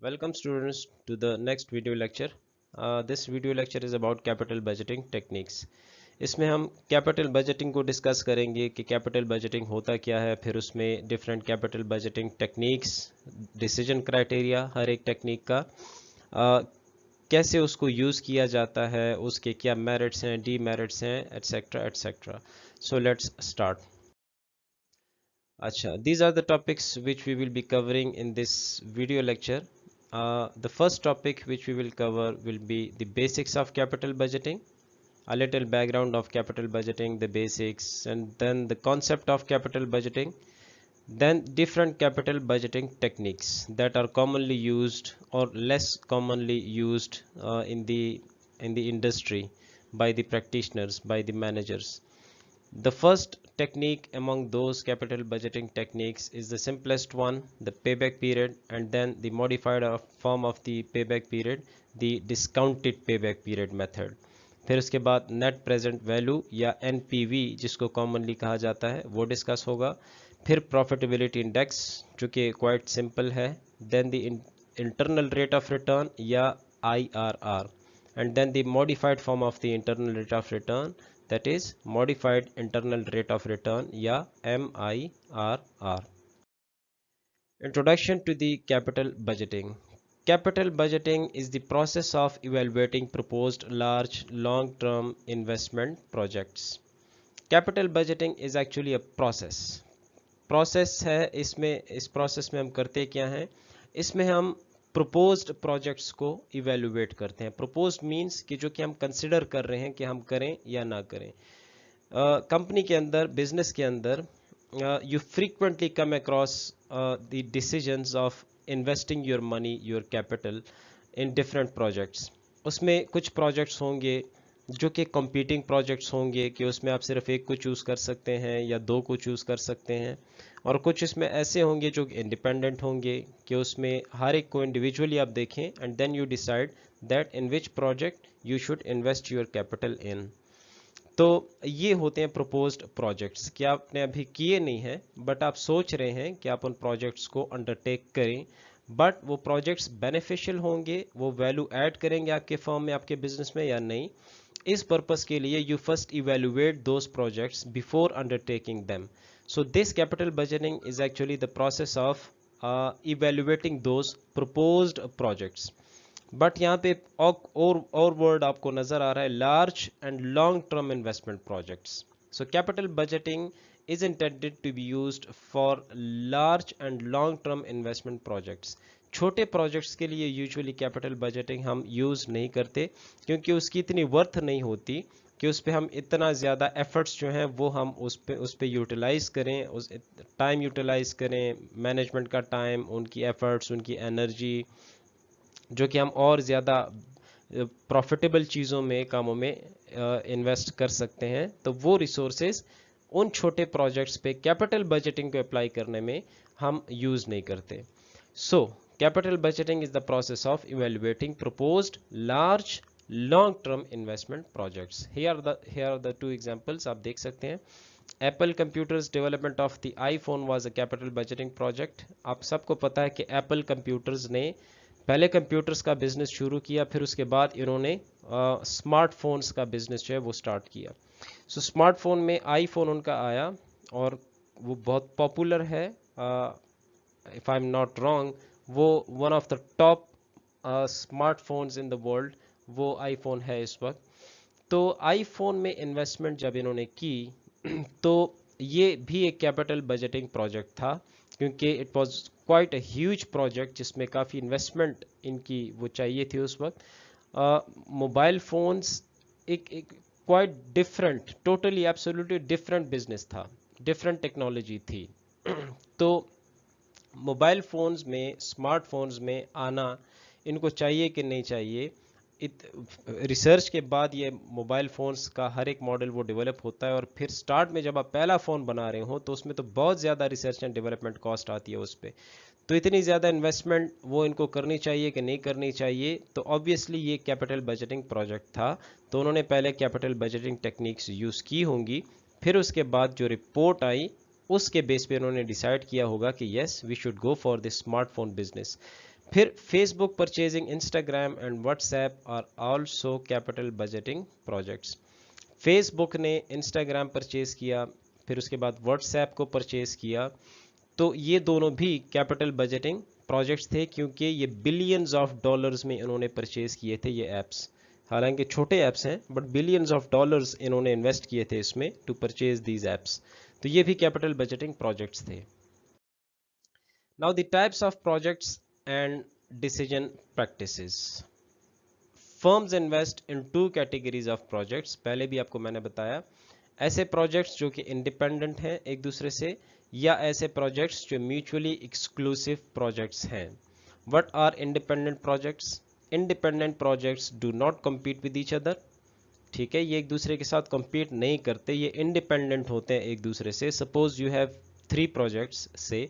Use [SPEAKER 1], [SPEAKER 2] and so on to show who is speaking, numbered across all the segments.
[SPEAKER 1] Welcome students to the next video lecture. This video lecture is about capital budgeting techniques. इसमें हम capital budgeting को discuss करेंगे कि capital budgeting होता क्या है, फिर उसमें different capital budgeting techniques, decision criteria हर एक टेक्निक का, कैसे उसको यूज़ किया जाता है, उसके क्या मेरिट्स हैं, डीमेरिट्स हैं, etcetera etcetera. So let's start. Acha, these are the topics which we will be covering in this video lecture. The first topic which we will cover will be the basics of capital budgeting, a little background of capital budgeting, the basics, and then the concept of capital budgeting, then different capital budgeting techniques that are commonly used or less commonly used in the industry by the practitioners, by the managers. The first technique among those capital budgeting techniques is the simplest one, the payback period, and then the modified form of the payback period, the discounted payback period method. फिर उसके बाद net present value या NPV जिसको commonly कहा जाता है वो discuss होगा. फिर प्रॉफिटेबिलिटी इंडेक्स जो कि क्वाइट सिंपल है, then the internal rate of return या IRR, and then the modified form of the internal rate of return, that is modified internal rate of return या MIRR. Introduction to the capital budgeting. Capital budgeting is the process of evaluating proposed large long-term investment projects. Capital budgeting is actually a process है. इसमें इस process में हम करते क्या हैं, इसमें हम proposed projects को evaluate करते हैं. Proposed means कि जो कि हम consider कर रहे हैं कि हम करें या ना करें. कंपनी के अंदर, बिजनेस के अंदर you frequently come across the decisions of investing your money, your capital in different projects. उसमें कुछ projects होंगे जो कि competing projects होंगे कि उसमें आप सिर्फ एक को चूज़ कर सकते हैं या दो को चूज़ कर सकते हैं, और कुछ इसमें ऐसे होंगे जो इंडिपेंडेंट होंगे कि उसमें हर एक को इंडिविजुअली आप देखें and then you decide that in which project you should invest your capital in. तो ये होते हैं प्रपोज्ड प्रोजेक्ट्स कि आपने अभी किए नहीं हैं बट आप सोच रहे हैं कि आप उन प्रोजेक्ट्स को अंडरटेक करें, बट वो प्रोजेक्ट्स बेनिफिशियल होंगे, वो वैल्यू ऐड करेंगे आपके फर्म में, आपके बिजनेस में या नहीं. इस पर्पस के लिए you first evaluate those projects before undertaking them. So this capital budgeting is actually the process of evaluating those proposed projects. But यहाँ पे और वर्ड आपको नजर आ रहा है, large and long term investment projects. So capital budgeting is intended to be used for large and long term investment projects. छोटे projects के लिए यूजुअली कैपिटल बजटिंग हम यूज़ नहीं करते क्योंकि उसकी इतनी वर्थ नहीं होती कि उस पर हम इतना ज़्यादा एफर्ट्स जो हैं वो हम उस पर यूटिलाइज़ करें, उस टाइम यूटिलाइज़ करें, मैनेजमेंट का टाइम, उनकी एफर्ट्स, उनकी एनर्जी, जो कि हम और ज़्यादा प्रॉफिटेबल चीज़ों में, कामों में इन्वेस्ट कर सकते हैं. तो वो रिसोर्सेज उन छोटे प्रोजेक्ट्स पे कैपिटल बजटिंग को अप्लाई करने में हम यूज़ नहीं करते. So capital budgeting is the process of evaluating proposed large long-term investment projects. Here are the two examples आप देख सकते हैं. Apple Computers development of the iPhone was a capital budgeting project. आप सबको पता है कि Apple Computers ने पहले कंप्यूटर्स का बिजनेस शुरू किया, फिर उसके बाद इन्होंने स्मार्टफोन्स का बिजनेस जो है वो स्टार्ट किया. सो स्मार्टफोन में आईफोन उनका आया और वो बहुत पॉपुलर है. If I am not wrong, वो one of the top smartphones in the world वो आईफोन है इस वक्त. तो आईफोन में इन्वेस्टमेंट जब इन्होंने की तो ये भी एक कैपिटल बजटिंग प्रोजेक्ट था क्योंकि it was quite a huge project जिसमें काफ़ी इन्वेस्टमेंट इनकी वो चाहिए थी उस वक्त. मोबाइल फोन्स एक quite different, totally absolutely different business था, डिफरेंट टेक्नोलॉजी थी. तो मोबाइल फ़ोन्स में, स्मार्टफोन्स में आना इनको चाहिए कि नहीं चाहिए, रिसर्च के बाद ये मोबाइल फ़ोन्स का हर एक मॉडल वो डेवलप होता है, और फिर स्टार्ट में जब आप पहला फ़ोन बना रहे हो तो उसमें तो बहुत ज़्यादा रिसर्च एंड डेवलपमेंट कॉस्ट आती है उस पर. तो इतनी ज़्यादा इन्वेस्टमेंट वो इनको करनी चाहिए कि नहीं करनी चाहिए. तो ऑब्वियसली ये कैपिटल बजटिंग प्रोजेक्ट था, तो उन्होंने पहले कैपिटल बजटिंग टेक्निक्स यूज़ की होंगी, फिर उसके बाद जो रिपोर्ट आई उसके बेस पे उन्होंने डिसाइड किया होगा कि yes we should go for this smartphone business. फिर Facebook purchasing Instagram and WhatsApp are also capital budgeting projects. Facebook ने इंस्टाग्राम परचेज किया, फिर उसके बाद व्हाट्सएप को परचेज किया, तो ये दोनों भी कैपिटल बजटिंग प्रोजेक्ट्स थे, क्योंकि ये बिलियंस ऑफ डॉलर्स में इन्होंने परचेज किए थे ये ऐप्स। हालांकि छोटे ऐप्स हैं बट बिलियंस ऑफ डॉलर्स इन्होंने इन्वेस्ट किए थे इसमें टू परचेज दीज ऐप्स, तो ये भी कैपिटल बजटिंग प्रोजेक्ट्स थे। Now the types of projects and decision practices. Firms invest in two categories of projects. पहले भी आपको मैंने बताया, ऐसे प्रोजेक्ट्स जो कि इंडिपेंडेंट हैं एक दूसरे से, या ऐसे प्रोजेक्ट्स जो म्यूचुअली एक्सक्लूसिव प्रोजेक्ट्स हैं। What are independent projects? Independent projects do not compete with each other. ठीक है, ये एक दूसरे के साथ कम्पीट नहीं करते, ये इंडिपेंडेंट होते हैं एक दूसरे से। Suppose you have 3 projects, say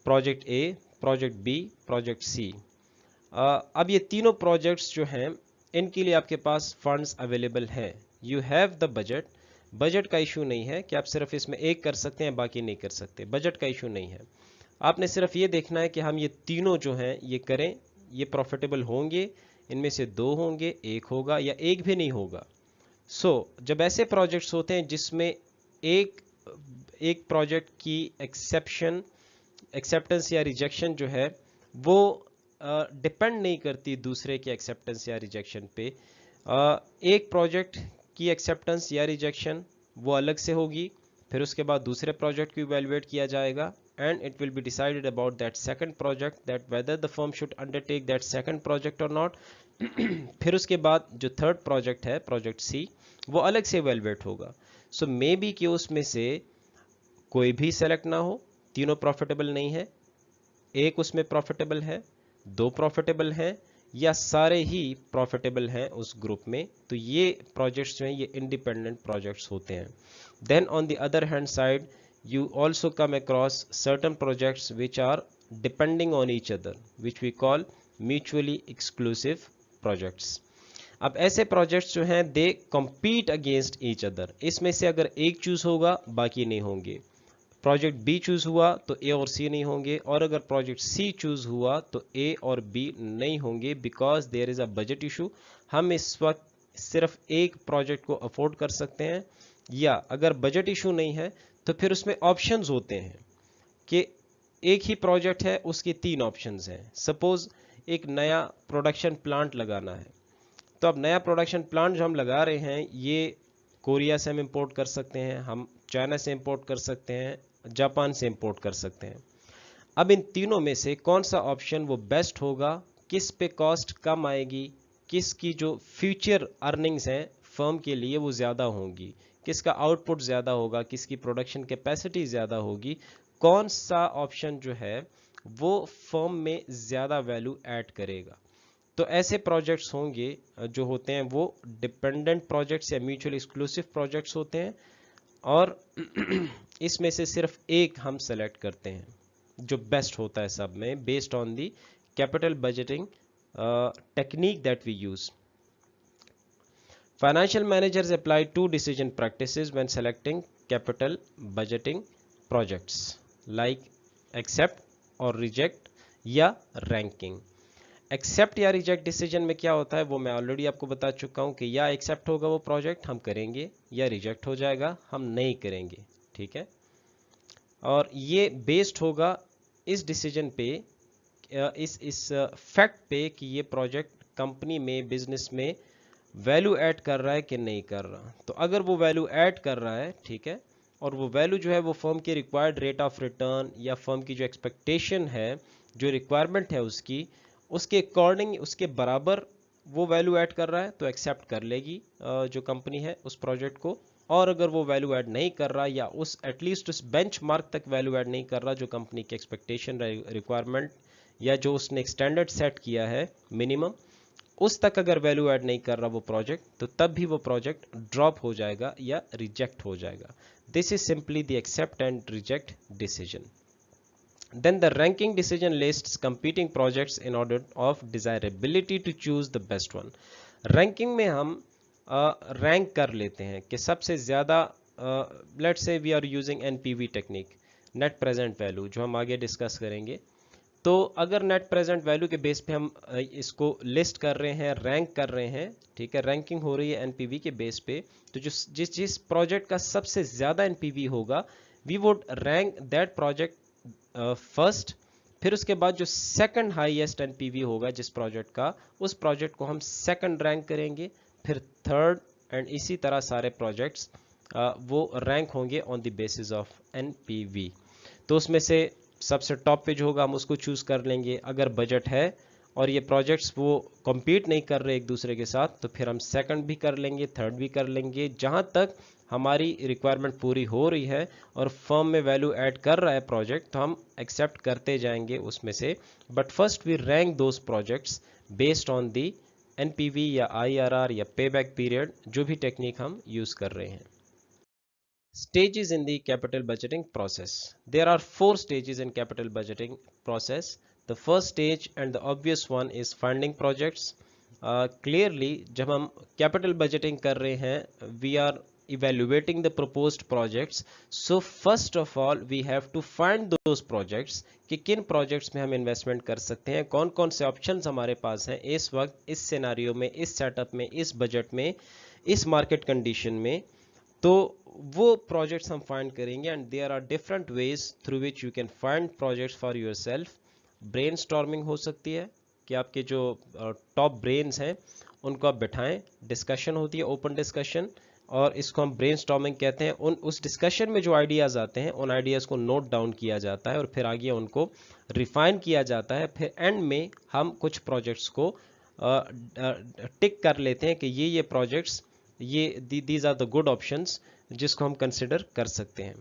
[SPEAKER 1] project A, project B, project C. अब ये तीनों प्रोजेक्ट्स जो हैं इनके लिए आपके पास फंड्स अवेलेबल हैं। You have the budget, budget का इशू नहीं है कि आप सिर्फ इसमें एक कर सकते हैं बाकी नहीं कर सकते, बजट का इशू नहीं है। आपने सिर्फ ये देखना है कि हम ये तीनों जो हैं ये करें, ये प्रॉफिटेबल होंगे, इनमें से 2 होंगे, 1 होगा या 1 भी नहीं होगा। जब ऐसे प्रोजेक्ट्स होते हैं जिसमें एक प्रोजेक्ट की एक्सेप्टेंस या रिजेक्शन जो है वो डिपेंड नहीं करती दूसरे के एक्सेप्टेंस या रिजेक्शन पे, एक प्रोजेक्ट की एक्सेप्टेंस या रिजेक्शन वो अलग से होगी, फिर उसके बाद दूसरे प्रोजेक्ट को इवैल्यूएट किया जाएगा and it will be decided about that second project, that whether the firm should undertake that second project और नॉट। फिर उसके बाद जो थर्ड प्रोजेक्ट है, प्रोजेक्ट सी, वो अलग से इवैल्यूएट होगा। सो मे बी कि उसमें से कोई भी सेलेक्ट ना हो, तीनों प्रॉफिटेबल नहीं है, एक उसमें प्रॉफिटेबल है, 2 प्रॉफिटेबल हैं, या सारे ही प्रॉफिटेबल हैं उस ग्रुप में, तो ये प्रोजेक्ट्स जो हैं ये इंडिपेंडेंट प्रोजेक्ट्स होते हैं। Then on the other hand side you also come across certain projects which are depending on each other, which we call mutually exclusive projects. अब ऐसे प्रोजेक्ट्स जो हैं दे compete against each other, इसमें से अगर एक चूज होगा बाकी नहीं होंगे। प्रोजेक्ट बी चूज हुआ तो ए और सी नहीं होंगे, और अगर प्रोजेक्ट सी चूज हुआ तो ए और बी नहीं होंगे, because there is a budget issue. हम इस वक्त सिर्फ एक प्रोजेक्ट को अफोर्ड कर सकते हैं, या अगर बजट इशू नहीं है तो फिर उसमें ऑप्शंस होते हैं कि एक ही प्रोजेक्ट है उसके 3 ऑप्शंस हैं। सपोज एक नया प्रोडक्शन प्लांट लगाना है, तो अब नया प्रोडक्शन प्लांट जो हम लगा रहे हैं ये कोरिया से हम इंपोर्ट कर सकते हैं, हम चाइना से इंपोर्ट कर सकते हैं, जापान से इंपोर्ट कर सकते हैं। अब इन तीनों में से कौन सा ऑप्शन वो बेस्ट होगा, किस पे कॉस्ट कम आएगी, किसकी जो फ्यूचर अर्निंग्स हैं फर्म के लिए वो ज़्यादा होंगी, किसका आउटपुट ज़्यादा होगा, किसकी प्रोडक्शन कैपेसिटी ज़्यादा होगी, कौन सा ऑप्शन जो है वो फर्म में ज़्यादा वैल्यू ऐड करेगा। तो ऐसे प्रोजेक्ट्स होंगे जो होते हैं वो डिपेंडेंट प्रोजेक्ट्स या म्यूचुअली एक्सक्लूसिव प्रोजेक्ट्स होते हैं, और इसमें से सिर्फ एक हम सेलेक्ट करते हैं जो बेस्ट होता है सब में, based on the capital budgeting technique that we use. Financial managers apply 2 decision practices when selecting capital budgeting projects, like accept or reject या ranking। एक्सेप्ट या रिजेक्ट डिसीजन में क्या होता है वो मैं ऑलरेडी आपको बता चुका हूँ कि या एक्सेप्ट होगा वो प्रोजेक्ट हम करेंगे, या रिजेक्ट हो जाएगा हम नहीं करेंगे। ठीक है, और ये बेस्ड होगा इस डिसीजन पे, इस फैक्ट पे कि ये प्रोजेक्ट कंपनी में, बिजनेस में वैल्यू ऐड कर रहा है कि नहीं कर रहा। तो अगर वो वैल्यू ऐड कर रहा है, ठीक है, और वो वैल्यू जो है वो फर्म की रिक्वायर्ड रेट ऑफ रिटर्न या फर्म की जो एक्सपेक्टेशन है, जो रिक्वायरमेंट है उसकी, उसके अकॉर्डिंग, उसके बराबर वो वैल्यू ऐड कर रहा है तो एक्सेप्ट कर लेगी जो कंपनी है उस प्रोजेक्ट को। और अगर वो वैल्यू ऐड नहीं कर रहा, या उस एटलीस्ट उस बेंचमार्क तक वैल्यू ऐड नहीं कर रहा जो कंपनी की एक्सपेक्टेशन, रिक्वायरमेंट या जो उसने एक स्टैंडर्ड सेट किया है मिनिमम, उस तक अगर वैल्यू ऐड नहीं कर रहा वो प्रोजेक्ट, तो तब भी वो प्रोजेक्ट ड्रॉप हो जाएगा या रिजेक्ट हो जाएगा। This is simply the accept and reject decision. Then the ranking decision lists competing projects in order of desirability to choose the best one. Ranking में हम रैंक कर लेते हैं कि सबसे ज़्यादा, let's say we are using NPV technique, net present value, जो हम आगे डिस्कस करेंगे। तो अगर नेट प्रेजेंट वैल्यू के बेस पे हम इसको लिस्ट कर रहे हैं, रैंक कर रहे हैं, ठीक है, रैंकिंग हो रही है एनपीवी के बेस पे, तो जो जिस प्रोजेक्ट का सबसे ज्यादा एनपीवी होगा, we would rank that project first. फिर उसके बाद जो सेकंड हाईएस्ट एनपीवी होगा जिस प्रोजेक्ट का, उस प्रोजेक्ट को हम सेकंड रैंक करेंगे, फिर थर्ड, एंड इसी तरह सारे प्रोजेक्ट्स वो रैंक होंगे on the basis of NPV. तो उसमें से सबसे टॉप पे जो होगा हम उसको चूज कर लेंगे। अगर बजट है और ये प्रोजेक्ट्स वो compete नहीं कर रहे एक दूसरे के साथ, तो फिर हम सेकंड भी कर लेंगे, थर्ड भी कर लेंगे, जहां तक हमारी रिक्वायरमेंट पूरी हो रही है और फर्म में वैल्यू ऐड कर रहा है प्रोजेक्ट, तो हम एक्सेप्ट करते जाएंगे उसमें से। But first we rank those projects based on the NPV या आईआरआर या पेबैक पीरियड, जो भी टेक्निक हम यूज कर रहे हैं। Stages in the capital budgeting process. There are 4 stages in capital budgeting process. The first stage and the obvious one is funding projects. Clearly जब हम capital budgeting कर रहे हैं, we are evaluating the proposed projects. So first of all we have to find those projects कि किन projects में हम investment कर सकते हैं, कौन कौन से options हमारे पास हैं इस वक्त, इस scenario में, इस setup में, इस budget में, इस market condition में। तो वो प्रोजेक्ट्स हम फाइंड करेंगे, and there are different ways through which you can find projects for yourself. Brainstorming हो सकती है कि आपके जो टॉप ब्रेन्स हैं उनको आप बिठाएं, डिस्कशन होती है, ओपन डिस्कशन, और इसको हम ब्रेनस्टॉर्मिंग कहते हैं। उस डिस्कशन में जो आइडियाज़ आते हैं उन आइडियाज़ को नोट डाउन किया जाता है और फिर आगे उनको रिफाइन किया जाता है। फिर एंड में हम कुछ प्रोजेक्ट्स को टिक कर लेते हैं कि ये प्रोजेक्ट्स, ये these are the good options जिसको हम कंसिडर कर सकते हैं।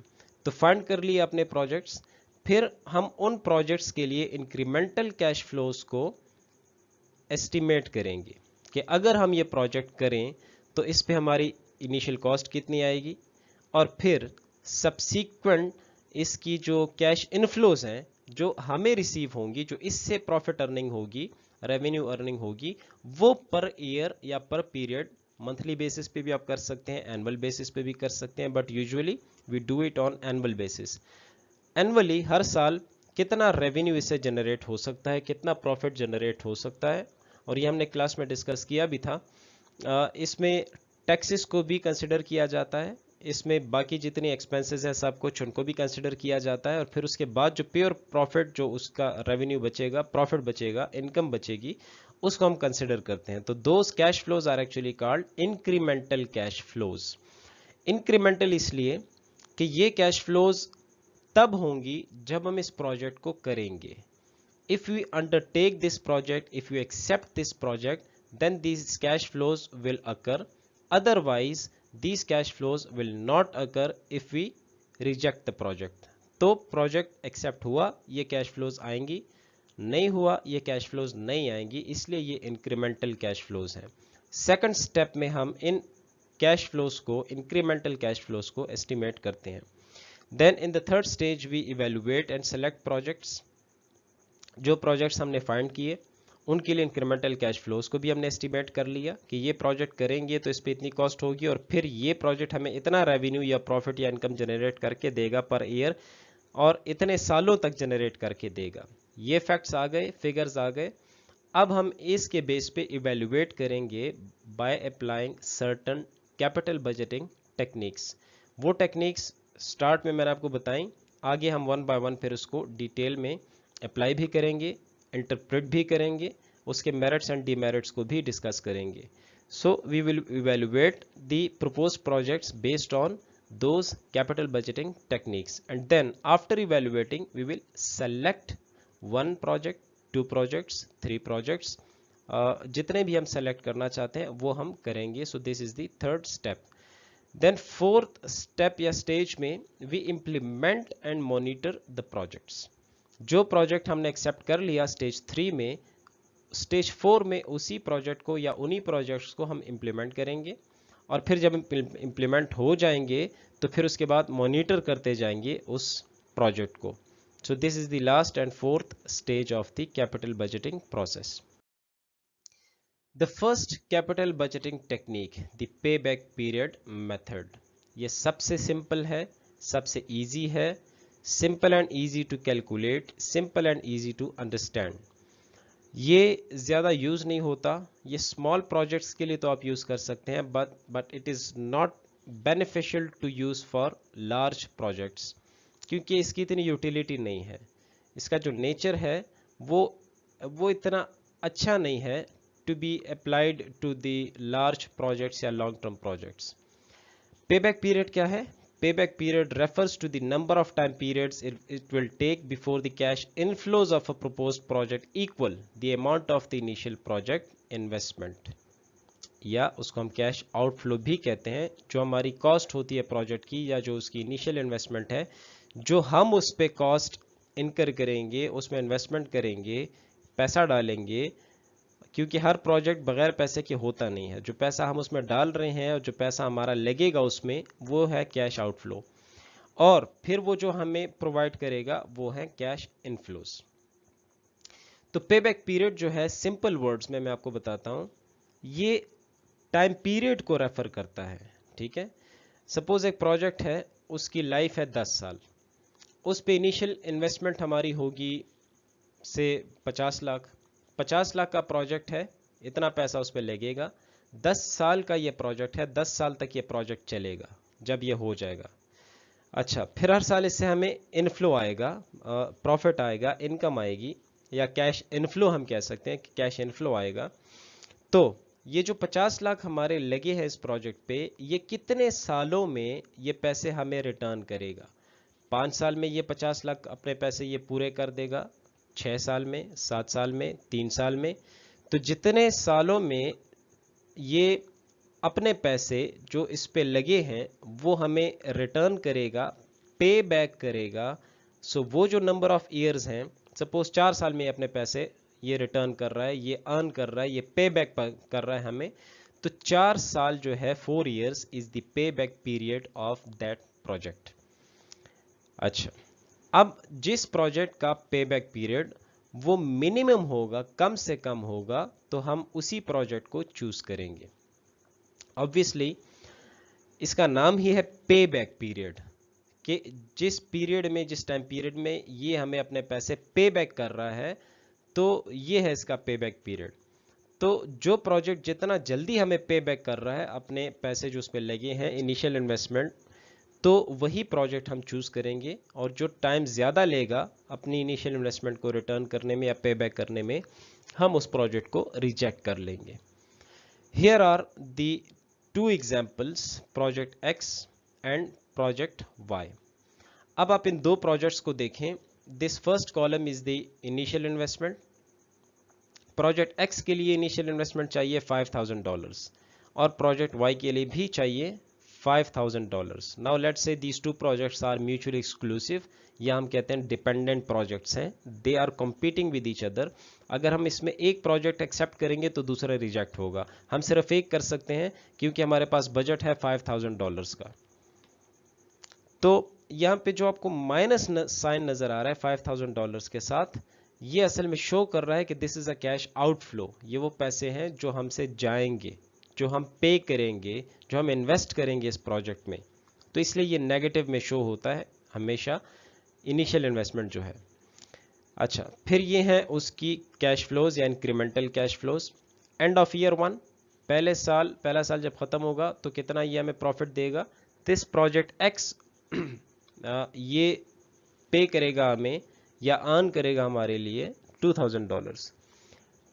[SPEAKER 1] तो फाइंड कर लिए अपने प्रोजेक्ट्स, फिर हम उन प्रोजेक्ट्स के लिए इंक्रीमेंटल कैश फ्लोज को एस्टिमेट करेंगे कि अगर हम ये प्रोजेक्ट करें तो इस पे हमारी इनिशियल कॉस्ट कितनी आएगी, और फिर सब्सीक्वेंट इसकी जो कैश इनफ्लोज हैं जो हमें रिसीव होंगी, जो इससे प्रॉफिट अर्निंग होगी, रेवेन्यू अर्निंग होगी, वो पर ईयर या पर पीरियड, मंथली बेसिस पे भी आप कर सकते हैं, एनुअल बेसिस पे भी कर सकते हैं, but usually we do it on annual basis. Annually हर साल कितना रेवेन्यू इससे जनरेट हो सकता है, कितना प्रॉफिट जनरेट हो सकता है, और ये हमने क्लास में डिस्कस किया भी था। इसमें टैक्सेस को भी कंसिडर किया जाता है, इसमें बाकी जितनी एक्सपेंसेस है सब कुछ उनको भी कंसिडर किया जाता है, और फिर उसके बाद जो प्योर प्रॉफिट, जो उसका रेवेन्यू बचेगा, प्रॉफिट बचेगा, इनकम बचेगी, उसको हम कंसिडर करते हैं। तो those cash flows are actually called incremental cash flows. Incremental इसलिए कि ये कैश फ्लोज तब होंगी जब हम इस प्रोजेक्ट को करेंगे। If we undertake this project, if you accept this project, then these cash flows will occur. Otherwise, these cash flows will not occur if we reject the project. तो project accept हुआ, ये cash flows आएंगी, नहीं हुआ ये cash flows नहीं आएंगी, इसलिए ये इंक्रीमेंटल कैश फ्लोज हैं। सेकंड स्टेप में हम इन कैश फ्लोज को, इंक्रीमेंटल कैश फ्लोज को एस्टिमेट करते हैं। Then in the third stage we evaluate and select projects. जो प्रोजेक्ट्स हमने फाइंड किए उनके लिए इंक्रीमेंटल कैश फ्लोज को भी हमने एस्टिमेट कर लिया कि ये प्रोजेक्ट करेंगे तो इस पे इतनी कॉस्ट होगी, और फिर ये प्रोजेक्ट हमें इतना रेवेन्यू या प्रॉफिट या इनकम जनरेट करके देगा पर ईयर, और इतने सालों तक जनरेट करके देगा। ये फैक्ट्स आ गए, फिगर्स आ गए। अब हम इसके बेस पे इवेल्युएट करेंगे by applying certain capital budgeting techniques. वो टेक्निक्स स्टार्ट में मैंने आपको बताई, आगे हम वन बाय वन फिर उसको डिटेल में अप्लाई भी करेंगे, इंटरप्रेट भी करेंगे, उसके मेरिट्स एंड डीमेरिट्स को भी डिस्कस करेंगे। So we will evaluate the proposed projects based on those capital budgeting techniques, and then after evaluating we will select one project, two projects, three projects, जितने भी हम select करना चाहते हैं वो हम करेंगे। So this is the third step. Then fourth step या स्टेज में we implement and monitor the projects. जो प्रोजेक्ट हमने एक्सेप्ट कर लिया स्टेज 3 में, स्टेज 4 में उसी प्रोजेक्ट को या उन्हीं प्रोजेक्ट्स को हम इम्प्लीमेंट करेंगे, और फिर जब इम्प्लीमेंट हो जाएंगे तो फिर उसके बाद मॉनिटर करते जाएंगे उस प्रोजेक्ट को। So this is the last and fourth stage of the capital budgeting process. The first capital budgeting technique, the पे बैक पीरियड मेथड। ये सबसे सिंपल है, सबसे इजी है, simple and easy to calculate, simple and easy to understand. ये ज़्यादा use नहीं होता, ये स्मॉल प्रोजेक्ट्स के लिए तो आप यूज़ कर सकते हैं, but it is not beneficial to use for large projects, क्योंकि इसकी इतनी यूटिलिटी नहीं है। इसका जो नेचर है वो इतना अच्छा नहीं है to be applied to the large projects या long term projects. Payback period क्या है? Payback period refers to the number of time periods it will take before the cash inflows of a proposed project equal the amount of the initial project investment, या उसको हम cash outflow भी कहते हैं। जो हमारी कॉस्ट होती है प्रोजेक्ट की, या जो उसकी इनिशियल इन्वेस्टमेंट है, जो हम उस पे कॉस्ट इनकर करेंगे, उसमें इन्वेस्टमेंट करेंगे, पैसा डालेंगे, क्योंकि हर प्रोजेक्ट बगैर पैसे के होता नहीं है। जो पैसा हम उसमें डाल रहे हैं और जो पैसा हमारा लगेगा उसमें, वो है कैश आउटफ्लो, और फिर वो जो हमें प्रोवाइड करेगा वो है कैश इनफ्लोस। तो पेबैक पीरियड जो है, सिंपल वर्ड्स में मैं आपको बताता हूं, ये टाइम पीरियड को रेफर करता है। ठीक है, सपोज एक प्रोजेक्ट है, उसकी लाइफ है 10 साल, उस पे इनिशियल इन्वेस्टमेंट हमारी होगी से 50 लाख। 50 लाख का प्रोजेक्ट है, इतना पैसा उस पर लगेगा। 10 साल का ये प्रोजेक्ट है, 10 साल तक ये प्रोजेक्ट चलेगा जब ये हो जाएगा। अच्छा, फिर हर साल इससे हमें इनफ्लो आएगा, प्रॉफिट आएगा, इनकम आएगी, या कैश इनफ्लो हम कह सकते हैं कि कैश इनफ्लो आएगा। तो ये जो 50 लाख हमारे लगे हैं इस प्रोजेक्ट पे, ये कितने सालों में ये पैसे हमें रिटर्न करेगा? 5 साल में ये 50 लाख अपने पैसे ये पूरे कर देगा, 6 साल में, 7 साल में, 3 साल में। तो जितने सालों में ये अपने पैसे जो इस पे लगे हैं वो हमें रिटर्न करेगा, पे बैक करेगा। सो वो जो नंबर ऑफ ईयर्स हैं, सपोज 4 साल में अपने पैसे ये रिटर्न कर रहा है, ये अर्न कर रहा है, ये पे बैक कर रहा है हमें, तो 4 साल जो है, 4 years is the pay back period of that project. अच्छा, अब जिस प्रोजेक्ट का पे बैक पीरियड वो मिनिमम होगा, कम से कम होगा, तो हम उसी प्रोजेक्ट को चूज करेंगे। ऑब्वियसली इसका नाम ही है पे बैक पीरियड, कि जिस पीरियड में, जिस टाइम पीरियड में ये हमें अपने पैसे पे बैक कर रहा है, तो ये है इसका पे बैक पीरियड। तो जो प्रोजेक्ट जितना जल्दी हमें पे बैक कर रहा है अपने पैसे जो उस पर लगे हैं, इनिशियल इन्वेस्टमेंट, तो वही प्रोजेक्ट हम चूज करेंगे। और जो टाइम ज़्यादा लेगा अपनी इनिशियल इन्वेस्टमेंट को रिटर्न करने में या पे बैक करने में, हम उस प्रोजेक्ट को रिजेक्ट कर लेंगे। Here are the 2 examples, project X and project Y. अब आप इन दो प्रोजेक्ट्स को देखें। This first column is the initial investment. Project X के लिए इनिशियल इन्वेस्टमेंट चाहिए $5000 और प्रोजेक्ट वाई के लिए भी चाहिए $5000। Now let's say these 2 projects are mutually exclusive, या हम कहते हैं डिपेंडेंट प्रोजेक्ट्स हैं। They are competing with each other. अगर हम इसमें एक प्रोजेक्ट एक्सेप्ट करेंगे तो दूसरा रिजेक्ट होगा। हम सिर्फ एक कर सकते हैं क्योंकि हमारे पास बजट है $5000 का। तो यहाँ पे जो आपको माइनस साइन नजर आ रहा है $5000 के साथ, ये असल में शो कर रहा है कि this is a cash outflow. ये वो पैसे हैं जो हमसे जाएंगे, जो हम पे करेंगे, जो हम इन्वेस्ट करेंगे इस प्रोजेक्ट में। तो इसलिए ये नेगेटिव में शो होता है हमेशा इनिशियल इन्वेस्टमेंट जो है। अच्छा, फिर ये है उसकी कैश फ्लोज या incremental cash flows. End of year 1, पहला साल जब खत्म होगा तो कितना ये हमें प्रॉफिट देगा? दिस प्रोजेक्ट एक्स ये पे करेगा हमें या अर्न करेगा हमारे लिए $2000।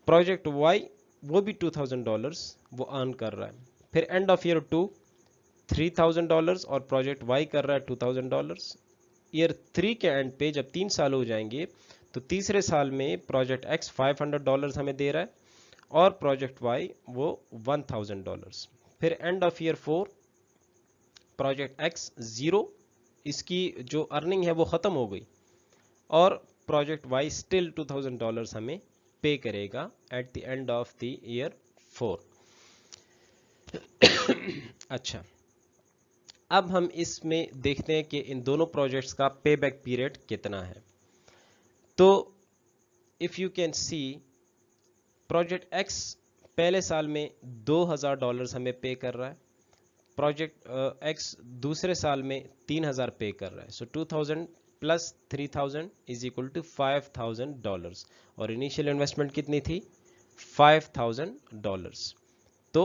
[SPEAKER 1] प्रोजेक्ट वाई वो भी $2000 वो अर्न कर रहा है। फिर एंड ऑफ ईयर 2 $3000 और प्रोजेक्ट वाई कर रहा है $2000। ईयर 3 के एंड पे जब 3 साल हो जाएंगे तो तीसरे साल में प्रोजेक्ट एक्स $500 हमें दे रहा है और प्रोजेक्ट वाई वो $1000। फिर end of year 4 project x 0, इसकी जो अर्निंग है वो ख़त्म हो गई और प्रोजेक्ट वाई स्टिल $2000 हमें पे करेगा at the end of the year 4। अच्छा, अब हम इसमें देखते हैं कि इन दोनों प्रोजेक्ट्स का पे बैक पीरियड कितना है। तो if you can C, project x पहले साल में $2000 हमें पे कर रहा है, प्रोजेक्ट एक्स दूसरे साल में 3000 पे कर रहा है। सो 2000 प्लस 3000 इज इक्वल टू $5,000 और इनिशियल इन्वेस्टमेंट कितनी थी $5,000। तो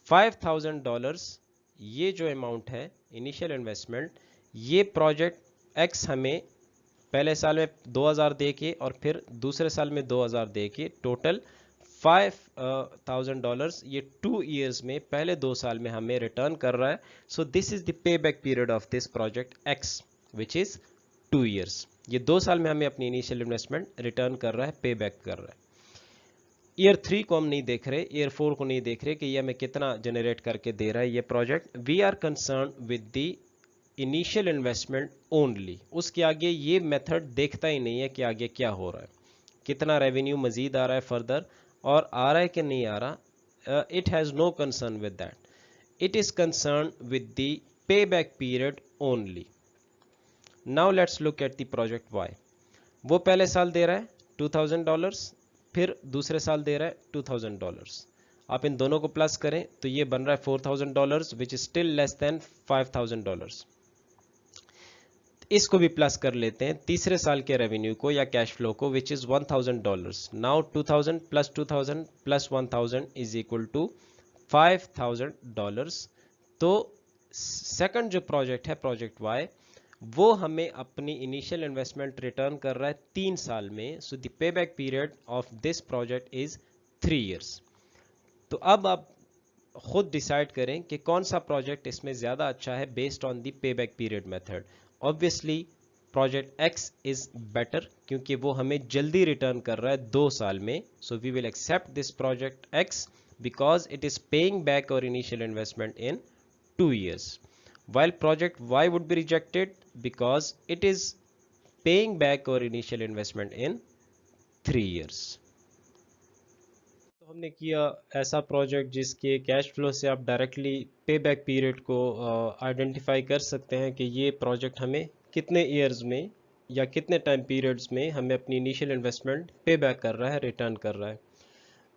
[SPEAKER 1] $5,000 ये जो अमाउंट है इनिशियल इन्वेस्टमेंट, ये प्रोजेक्ट एक्स हमें पहले साल में 2000 दे के और फिर दूसरे साल में 2000 दे के टोटल $5,000 ये 2 ईयर्स में पहले 2 साल में हमें रिटर्न कर रहा है। सो this is the pay back period of this project x which is 2 years. ये 2 साल में हमें अपनी इनिशियल इन्वेस्टमेंट रिटर्न कर रहा है, पे बैक कर रहा है। ईयर 3 को हम नहीं देख रहे, ईयर 4 को नहीं देख रहे कि ये हमें कितना जनरेट करके दे रहा है ये project. We are concern with the initial investment only. उसके आगे ये मेथड देखता ही नहीं है कि आगे क्या हो रहा है, कितना रेवेन्यू मजीद आ रहा है फर्दर और आ रहा है कि नहीं आ रहा। It has no concern with that. It is concern with the पे back period only. Now let's look at the project Y. वो पहले साल दे रहा है $2,000, फिर दूसरे साल दे रहा है $2,000। आप इन दोनों को प्लस करें तो ये बन रहा है $4,000 which is still less than $5,000। इसको भी प्लस कर लेते हैं तीसरे साल के रेवेन्यू को या कैश फ्लो को which is $1,000। Now 2000 plus 2000 plus 1000 is equal to $5,000। तो सेकंड जो प्रोजेक्ट है प्रोजेक्ट वाई, वो हमें अपनी इनिशियल इन्वेस्टमेंट रिटर्न कर रहा है 3 साल में। So the pay back period of this project is 3 years. तो अब आप खुद डिसाइड करें कि कौन सा प्रोजेक्ट इसमें ज़्यादा अच्छा है based on the pay back period method. Obviously project x is better क्योंकि वो हमें जल्दी रिटर्न कर रहा है 2 साल में। So we will accept this project X because it is paying back our initial investment in 2 years, while project Y would be rejected because it is paying back our initial investment in 3 years. तो हमने किया ऐसा project जिसके cash flow से आप directly pay back period को identify कर सकते हैं कि ये प्रोजेक्ट हमें कितने ईयर्स में या कितने टाइम पीरियड्स में हमें अपनी इनिशियल इन्वेस्टमेंट पे बैक कर रहा है, रिटर्न कर रहा है।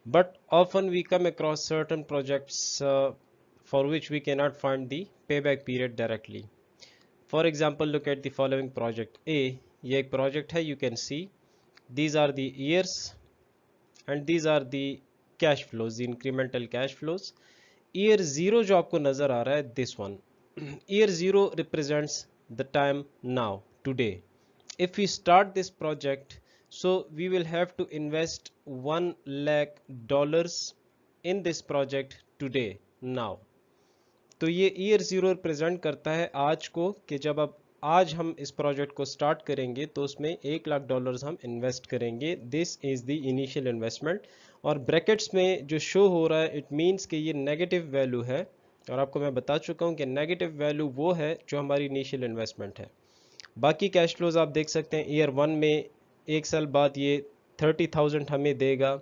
[SPEAKER 1] But often we come across certain projects for which we cannot find the payback period directly. For example, look at the following project A. ये एक project है, you can see these are the years and these are the cash flows, the incremental cash flows. Year 0 जो आपको नज़र आ रहा है, this one. Year 0 represents the time now, today. If we start this project, so we will have to invest $1 lakh in this project today, now. तो ये year 0 represent करता है आज को कि जब अब आज हम इस प्रोजेक्ट को स्टार्ट करेंगे तो उसमें $1 लाख हम इन्वेस्ट करेंगे। This is the initial investment. और ब्रैकेट्स में जो शो हो रहा है इट मीन्स कि ये नेगेटिव वैल्यू है और आपको मैं बता चुका हूँ कि नेगेटिव वैल्यू वो है जो हमारी इनिशियल इन्वेस्टमेंट है। बाकी कैश फ्लोज आप देख सकते हैं ईयर 1 में 1 साल बाद ये 30,000 हमें देगा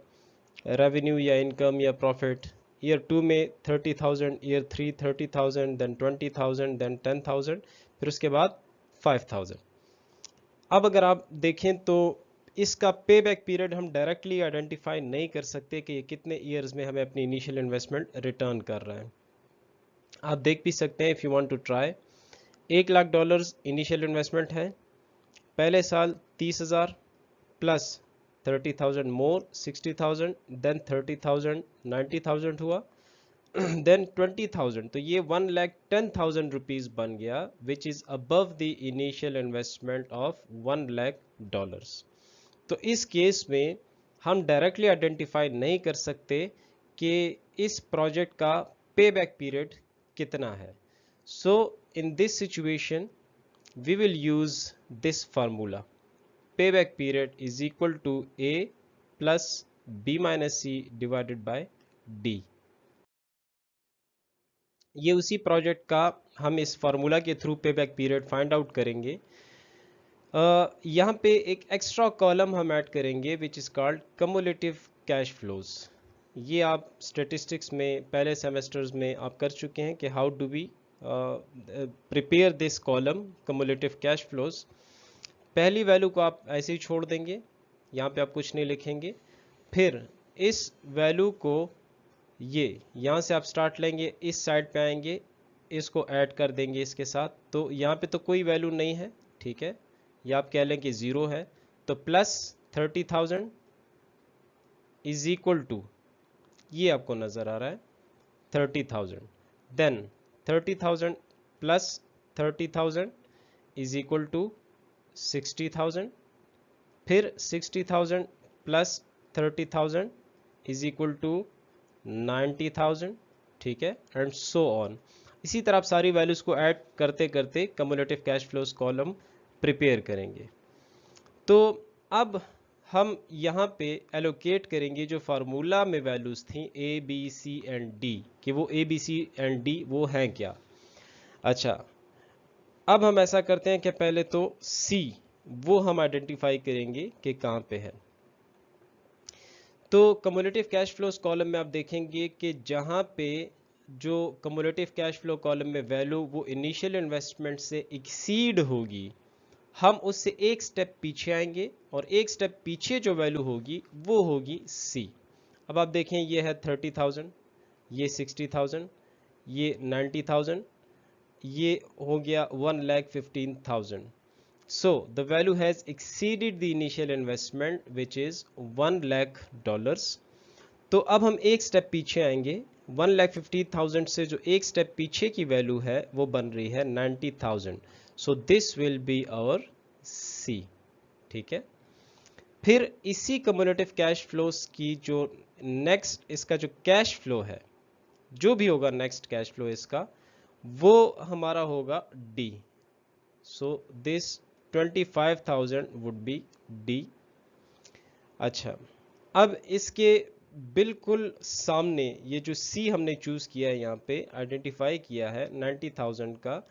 [SPEAKER 1] रेवेन्यू या इनकम या प्रॉफिट। ईयर 2 में 30,000, ईयर 3 30,000, देन 20,000, देन 10,000, फिर उसके बाद 5,000। अब अगर आप देखें तो इसका पे बैक पीरियड हम डायरेक्टली आइडेंटिफाई नहीं कर सकते कि ये कितने ईयर्स में हमें अपनी इनिशियल इन्वेस्टमेंट रिटर्न कर रहा है। आप देख भी सकते हैं if you want to try. $1 lakh initial investment है, पहले साल 30,000 प्लस 30,000 मोर 60,000, देन 30,000 90,000 हुआ, देन 20,000, तो ये $1,10,000 बन गया which is above the initial investment of $1 lakh. तो इस केस में हम डायरेक्टली आइडेंटिफाई नहीं कर सकते कि इस प्रोजेक्ट का पे बैक पीरियड कितना है। So in this situation we will use this formula, payback period is equal to A plus B minus C divided by D। ये उसी प्रोजेक्ट का हम इस फार्मूला के through payback period find out करेंगे। यहाँ पे एक एक्स्ट्रा कॉलम हम ऐड करेंगे which is called cumulative cash flows. ये आप स्टेटिस्टिक्स में पहले सेमेस्टर्स में आप कर चुके हैं कि how do we prepare this column cumulative cash flows. पहली वैल्यू को आप ऐसे ही छोड़ देंगे, यहाँ पे आप कुछ नहीं लिखेंगे, फिर इस वैल्यू को ये यहाँ से आप स्टार्ट लेंगे, इस साइड पे आएंगे, इसको ऐड कर देंगे इसके साथ, तो यहाँ पे तो कोई वैल्यू नहीं है, ठीक है, या आप कह लें कि 0 है, तो प्लस 30,000 इज इक्वल टू, ये आपको नजर आ रहा है 30,000, then 30,000 plus 30,000 is equal to 60,000, फिर 60,000 प्लस 30,000 इज इक्वल टू 90,000, ठीक है, एंड सो ऑन। इसी तरह आप सारी वैल्यूज को ऐड करते करते cumulative cash flows column prepare करेंगे। तो अब हम यहाँ पे एलोकेट करेंगे जो फार्मूला में वैल्यूज थी A B C and D, कि वो A B C and D वो हैं क्या। अच्छा, अब हम ऐसा करते हैं कि पहले तो सी वो हम आइडेंटिफाई करेंगे कि कहाँ पे है। तो कम्युलेटिव कैश फ्लोज कॉलम में आप देखेंगे कि जहाँ पे जो कम्युलेटिव कैश फ्लो कॉलम में वैल्यू वो इनिशियल इन्वेस्टमेंट से एक्सीड होगी, हम उससे एक स्टेप पीछे आएंगे और एक स्टेप पीछे जो वैल्यू होगी वो होगी सी। अब आप देखें, ये है 30,000, ये 60,000, ये 90,000, ये हो गया 1,15,000। So the value has exceeded the initial investment which is $1 lakh। तो अब हम एक स्टेप पीछे आएंगे, 1,50,000 से जो एक स्टेप पीछे की वैल्यू है वो बन रही है 90,000। So this will be our C, ठीक है। फिर इसी कम्युलेटिव कैश फ्लोस की जो नेक्स्ट इसका जो कैश फ्लो है, जो भी होगा नेक्स्ट कैश फ्लो इसका, वो हमारा होगा D. So this 25,000 would be D. अच्छा, अब इसके बिल्कुल सामने ये जो सी हमने चूज किया है, यहाँ पे आइडेंटिफाई किया है 90,000 का,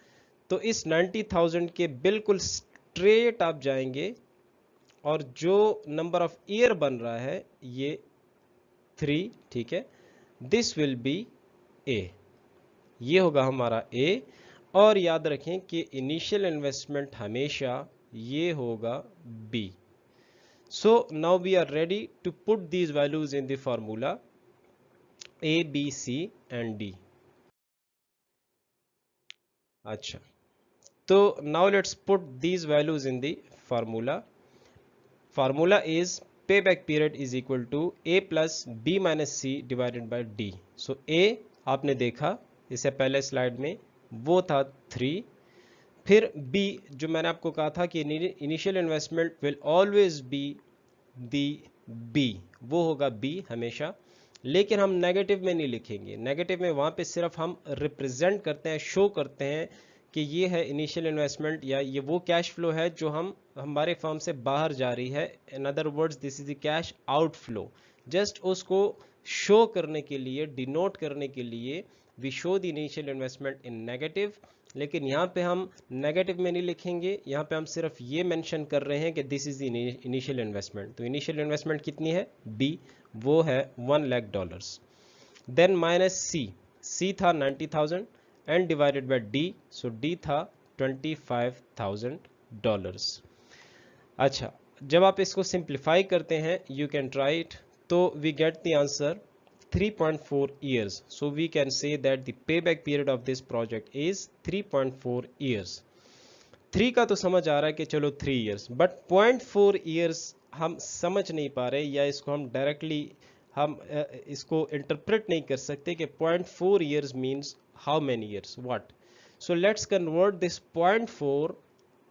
[SPEAKER 1] तो इस 90,000 के बिल्कुल स्ट्रेट आप जाएंगे और जो नंबर ऑफ ईयर बन रहा है ये 3, ठीक है, दिस विल बी ए, ये होगा हमारा ए। और याद रखें कि इनिशियल इन्वेस्टमेंट हमेशा ये होगा B. So now we are ready to put these values in the formula A, B, C and D. अच्छा, तो now let's put these values in the formula. Formula is payback period is equal to A plus B minus C divided by D. So A आपने देखा इससे पहले slide में वो था 3, फिर B जो मैंने आपको कहा था कि initial investment will always be the B, वो होगा बी हमेशा, लेकिन हम नेगेटिव में नहीं लिखेंगे। नेगेटिव में वहाँ पे सिर्फ हम रिप्रेजेंट करते हैं, शो करते हैं कि ये है इनिशियल इन्वेस्टमेंट या ये वो कैश फ्लो है जो हम हमारे फर्म से बाहर जा रही है। In other words this is the cash outflow. Just उसको शो करने के लिए, डिनोट करने के लिए we show the initial investment in negative, लेकिन यहाँ पे हम नेगेटिव में नहीं लिखेंगे। यहाँ पे हम सिर्फ ये मेंशन कर रहे हैं कि this is the initial investment. तो इनिशियल इन्वेस्टमेंट कितनी है बी, वो है $1 lakh. Then minus C, C था 90,000 and divided by D, so D था $25,000। अच्छा, जब आप इसको सिंप्लीफाई करते हैं, यू कैन ट्राई इट, तो we get the answer 3.4 years. So we can say that the payback period of this project is 3.4 years. 3 का तो समझ आ रहा है कि चलो 3 years, but 0.4 years हम समझ नहीं पा रहे, या इसको हम डायरेक्टली हम इसको इंटरप्रेट नहीं कर सकते कि 0.4 years means how many years, what. So let's convert this 0.4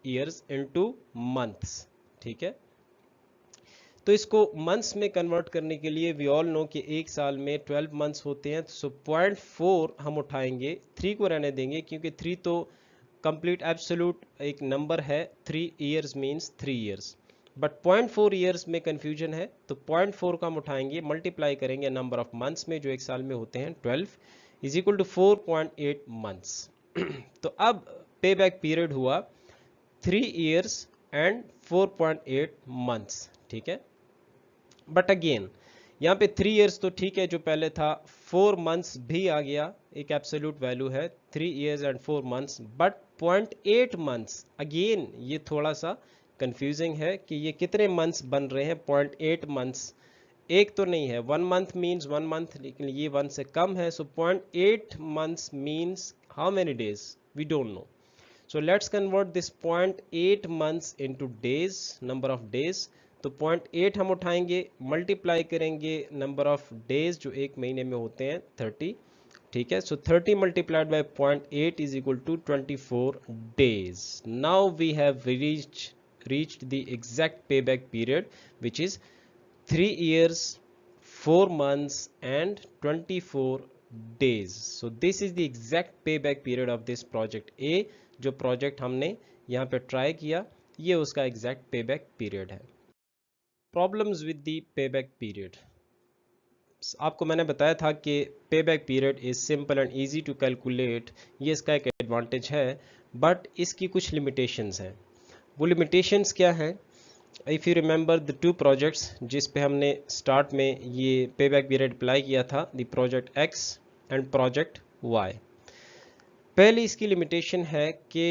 [SPEAKER 1] years into months, ठीक है। तो इसको मंथ्स में कन्वर्ट करने के लिए वी ऑल नो कि एक साल में 12 मंथ्स होते हैं। सो 0.4 हम उठाएंगे, 3 को रहने देंगे क्योंकि 3 तो कंप्लीट एब्सोल्यूट एक नंबर है, 3 years means 3 years, but 0.4 years में कंफ्यूजन है। तो 0.4 को हम उठाएंगे, मल्टीप्लाई करेंगे नंबर ऑफ मंथ्स में जो एक साल में होते हैं 12 इज इक्वल टू 4.8 मंथ्स। तो अब पे बैक पीरियड हुआ 3 इयर्स एंड 4.8 मंथ्स, ठीक है। बट अगेन यहाँ पे 3 इयर्स तो ठीक है जो पहले था, 4 मंथ्स भी आ गया, एक एब्सोल्यूट वैल्यू है 3 years and 4 months, but 0.8 months again ये थोड़ा सा कंफ्यूजिंग है कि ये कितने मंथ्स बन रहे हैं। 0.8 मंथ्स एक तो नहीं है, 1 मंथ मीन्स 1 मंथ, लेकिन ये 1 से कम है। So 0.8 months means how many days, we don't know. So let's convert this 0.8 months into days, number of days. तो 0.8 हम उठाएंगे, मल्टीप्लाई करेंगे नंबर ऑफ डेज जो एक महीने में होते हैं 30, ठीक है। So 30 multiplied by 0.8 is equal to 24 days. Now we have reached the exact payback period, which is 3 years, 4 months and 24 days. So this is the exact payback period of this project A. जो project हमने यहाँ पे try किया, ये उसका exact payback period है। Problems with the payback period. आपको मैंने बताया था कि payback period is simple and easy to calculate, ये इसका एक एडवांटेज है, बट इसकी कुछ लिमिटेशंस हैं। वो लिमिटेशंस क्या हैं? If you remember the two projects जिस पे हमने स्टार्ट में ये पेबैक पीरियड अप्लाई किया था, the project X and project Y. पहली इसकी लिमिटेशन है कि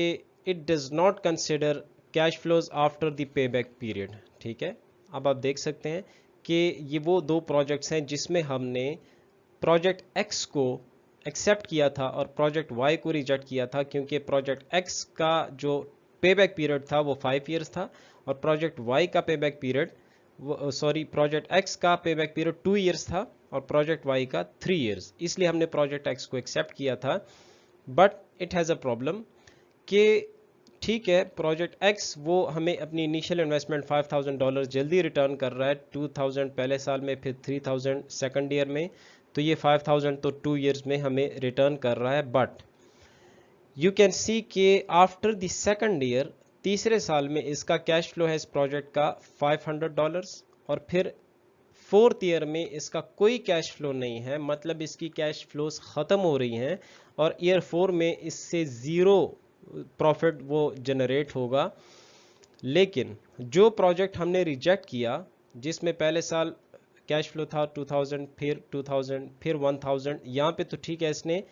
[SPEAKER 1] it does not consider cash flows after the payback period, ठीक है। अब आप देख सकते हैं कि ये वो दो प्रोजेक्ट्स हैं जिसमें हमने प्रोजेक्ट एक्स को एक्सेप्ट किया था और प्रोजेक्ट वाई को रिजेक्ट किया था, क्योंकि प्रोजेक्ट एक्स का जो पेबैक पीरियड था वो 5 ईयर्स था और प्रोजेक्ट वाई का पेबैक पीरियड प्रोजेक्ट एक्स का पेबैक पीरियड 2 ईयर्स था और प्रोजेक्ट वाई का 3 ईयर्स। इसलिए हमने प्रोजेक्ट एक्स को एक्सेप्ट किया था। But it has a problem कि ठीक है, प्रोजेक्ट एक्स वो हमें अपनी इनिशियल इन्वेस्टमेंट $5,000 जल्दी रिटर्न कर रहा है, 2,000 पहले साल में, फिर 3,000 सेकंड ईयर में, तो ये 5,000 तो 2 ईयर्स में हमें रिटर्न कर रहा है। बट यू कैन सी कि आफ्टर द सेकंड ईयर, तीसरे साल में इसका कैश फ्लो है इस प्रोजेक्ट का $500 और फिर फोर्थ ईयर में इसका कोई कैश फ्लो नहीं है, मतलब इसकी कैश फ्लोज ख़त्म हो रही हैं और ईयर 4 में इससे ज़ीरो प्रॉफिट वो जनरेट होगा। लेकिन जो प्रोजेक्ट हमने रिजेक्ट किया, जिसमें पहले साल कैश फ्लो था 2,000, फिर 2,000, फिर 1,000, यहाँ पे तो ठीक है इसने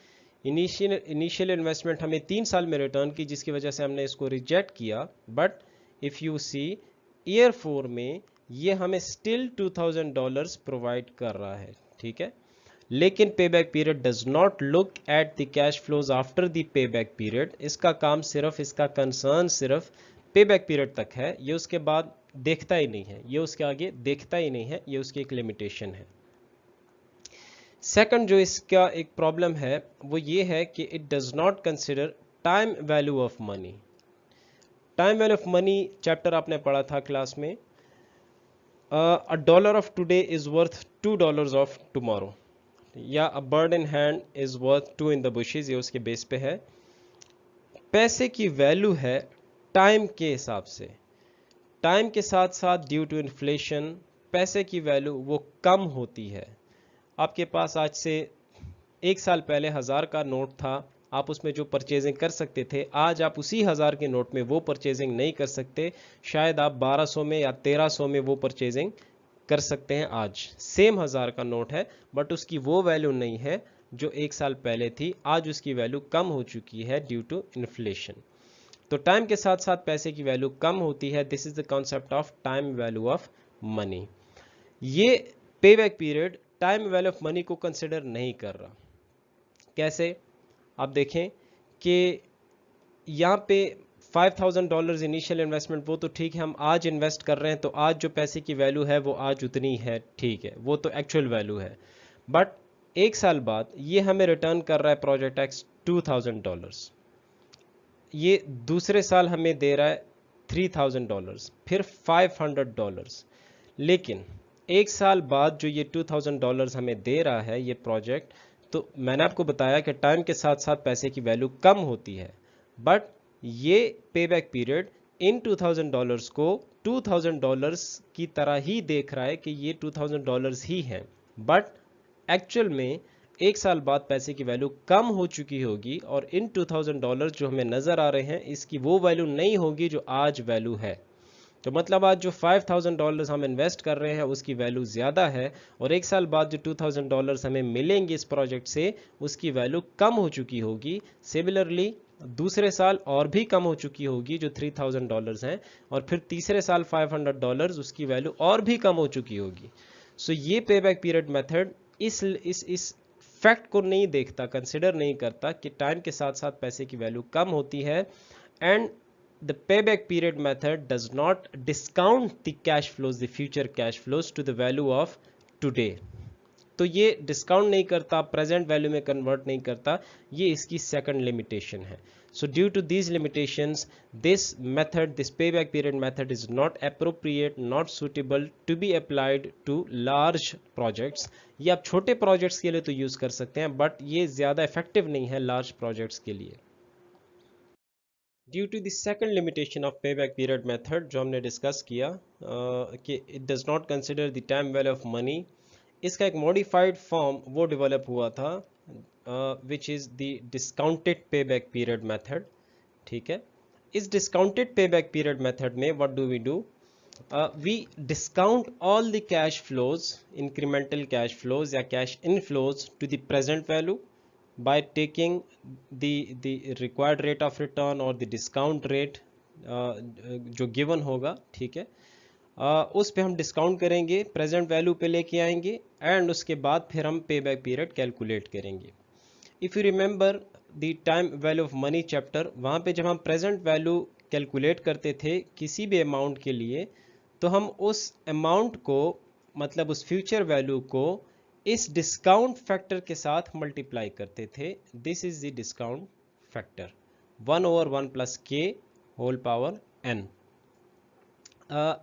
[SPEAKER 1] इनिशियल इन्वेस्टमेंट हमें 3 साल में रिटर्न की, जिसकी वजह से हमने इसको रिजेक्ट किया। But if you see year 4 में ये हमें स्टिल $2,000 प्रोवाइड कर रहा है, ठीक है। लेकिन payback period does not look at the cash flows after the payback period. इसका काम सिर्फ, इसका कंसर्न सिर्फ पेबैक पीरियड तक है, ये उसके बाद देखता ही नहीं है, ये उसके आगे देखता ही नहीं है, ये उसकी एक लिमिटेशन है। सेकंड जो इसका एक प्रॉब्लम है वो ये है कि it does not consider time value of money. Time value of money chapter आपने पढ़ा था क्लास में। A dollar of today is worth $2 of tomorrow, या a bird in hand is worth 2 in the bushes, ये उसके base पे है। पैसे की वैल्यू है टाइम के हिसाब से। टाइम के साथ साथ ड्यू टू इन्फ्लेशन पैसे की वैल्यू वो कम होती है। आपके पास आज से 1 साल पहले 1000 का नोट था, आप उसमें जो परचेजिंग कर सकते थे, आज आप उसी 1000 के नोट में वो परचेजिंग नहीं कर सकते। शायद आप 1200 में या 1300 में वो परचेजिंग कर सकते हैं। आज सेम 1000 का नोट है, बट उसकी वो वैल्यू नहीं है जो 1 साल पहले थी। आज उसकी वैल्यू कम हो चुकी है ड्यू टू इन्फ्लेशन। तो टाइम के साथ साथ पैसे की वैल्यू कम होती है। This is the concept of time value of money. ये payback period time value of money को कंसिडर नहीं कर रहा। कैसे? आप देखें कि यहाँ पे $5,000 इनिशियल इन्वेस्टमेंट, वो तो ठीक है, हम आज इन्वेस्ट कर रहे हैं तो आज जो पैसे की वैल्यू है वो आज उतनी है, ठीक है, वो तो एक्चुअल वैल्यू है। बट 1 साल बाद ये हमें रिटर्न कर रहा है प्रोजेक्ट एक्स $2,000, ये दूसरे साल हमें दे रहा है $3,000, फिर $500। लेकिन 1 साल बाद जो ये $2,000 हमें दे रहा है ये प्रोजेक्ट, तो मैंने आपको बताया कि टाइम के साथ साथ पैसे की वैल्यू कम होती है, बट ये पेबैक पीरियड इन $2,000 को $2,000 की तरह ही देख रहा है कि ये $2,000 ही है। बट एक्चुअल में 1 साल बाद पैसे की वैल्यू कम हो चुकी होगी और इन $2,000 जो हमें नज़र आ रहे हैं इसकी वो वैल्यू नहीं होगी जो आज वैल्यू है। तो मतलब आज जो $5,000 हम इन्वेस्ट कर रहे हैं उसकी वैल्यू ज़्यादा है और 1 साल बाद जो $2,000 हमें मिलेंगे इस प्रोजेक्ट से उसकी वैल्यू कम हो चुकी होगी। सिमिलरली दूसरे साल और भी कम हो चुकी होगी जो $3,000 हैं, और फिर तीसरे साल $500 उसकी वैल्यू और भी कम हो चुकी होगी। सो ये पेबैक पीरियड मेथड इस फैक्ट को नहीं देखता, कंसिडर नहीं करता कि टाइम के साथ साथ पैसे की वैल्यू कम होती है and the payback period method does not discount the cash flows, the future cash flows to the value of today. तो ये डिस्काउंट नहीं करता, प्रेजेंट वैल्यू में कन्वर्ट नहीं करता, ये इसकी सेकंड लिमिटेशन है. So due to these limitations this method, this pay back period method is not appropriate, not suitable to be applied to large projects. ये आप छोटे प्रोजेक्ट्स के लिए तो यूज कर सकते हैं, बट ये ज़्यादा इफेक्टिव नहीं है लार्ज प्रोजेक्ट्स के लिए. Due to the second limitation of pay back period method जो हमने डिस्कस किया कि it does not consider the time value of money, इसका एक मॉडिफाइड फॉर्म वो डेवलप हुआ था which is the discounted pay back period method. ठीक है, इस discounted pay back period method में what do, we discount all the cash flows, incremental cash flows या cash inflows to the present value by taking the required rate of return or the discount rate जो given होगा. ठीक है, उस पे हम discount करेंगे, प्रेजेंट वैल्यू पे लेके आएंगे एंड उसके बाद फिर हम पे बैक पीरियड कैलकुलेट करेंगे. If you remember the time value of money chapter, वहाँ पे जब हम प्रेजेंट वैल्यू कैलकुलेट करते थे किसी भी अमाउंट के लिए, तो हम उस अमाउंट को, मतलब उस फ्यूचर वैल्यू को इस डिस्काउंट फैक्टर के साथ मल्टीप्लाई करते थे. This is the discount factor 1/1 plus K whole power n.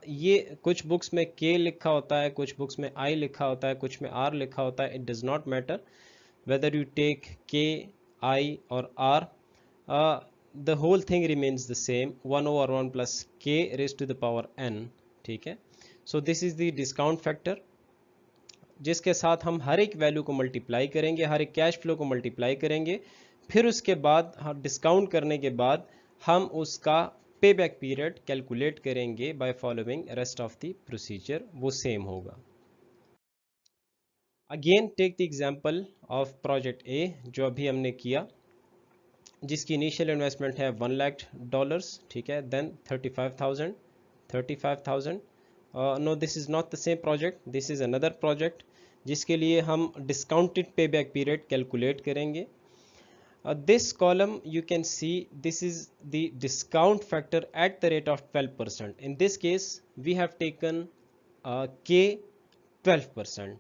[SPEAKER 1] ये कुछ बुक्स में k लिखा होता है, कुछ बुक्स में i लिखा होता है, कुछ में r लिखा होता है. It does not matter whether you take k, i और r, the whole thing remains the same, 1/1 plus k raised to the power n. ठीक है, so this is the discount factor जिसके साथ हम हर एक वैल्यू को मल्टीप्लाई करेंगे, हर एक कैश फ्लो को मल्टीप्लाई करेंगे. फिर उसके बाद डिस्काउंट करने के बाद हम उसका पे बैक पीरियड कैलकुलेट करेंगे by following rest of the procedure, वो सेम होगा. Again take the example of project A जो अभी हमने किया, जिसकी इनिशियल इन्वेस्टमेंट है $1,00,000. ठीक है, then 35,000. No, this is not the same project, this is another project जिसके लिए हम discounted pay back period calculate करेंगे. This column you can see this is the discount factor at the rate of 12%. In this case we have taken K 12%.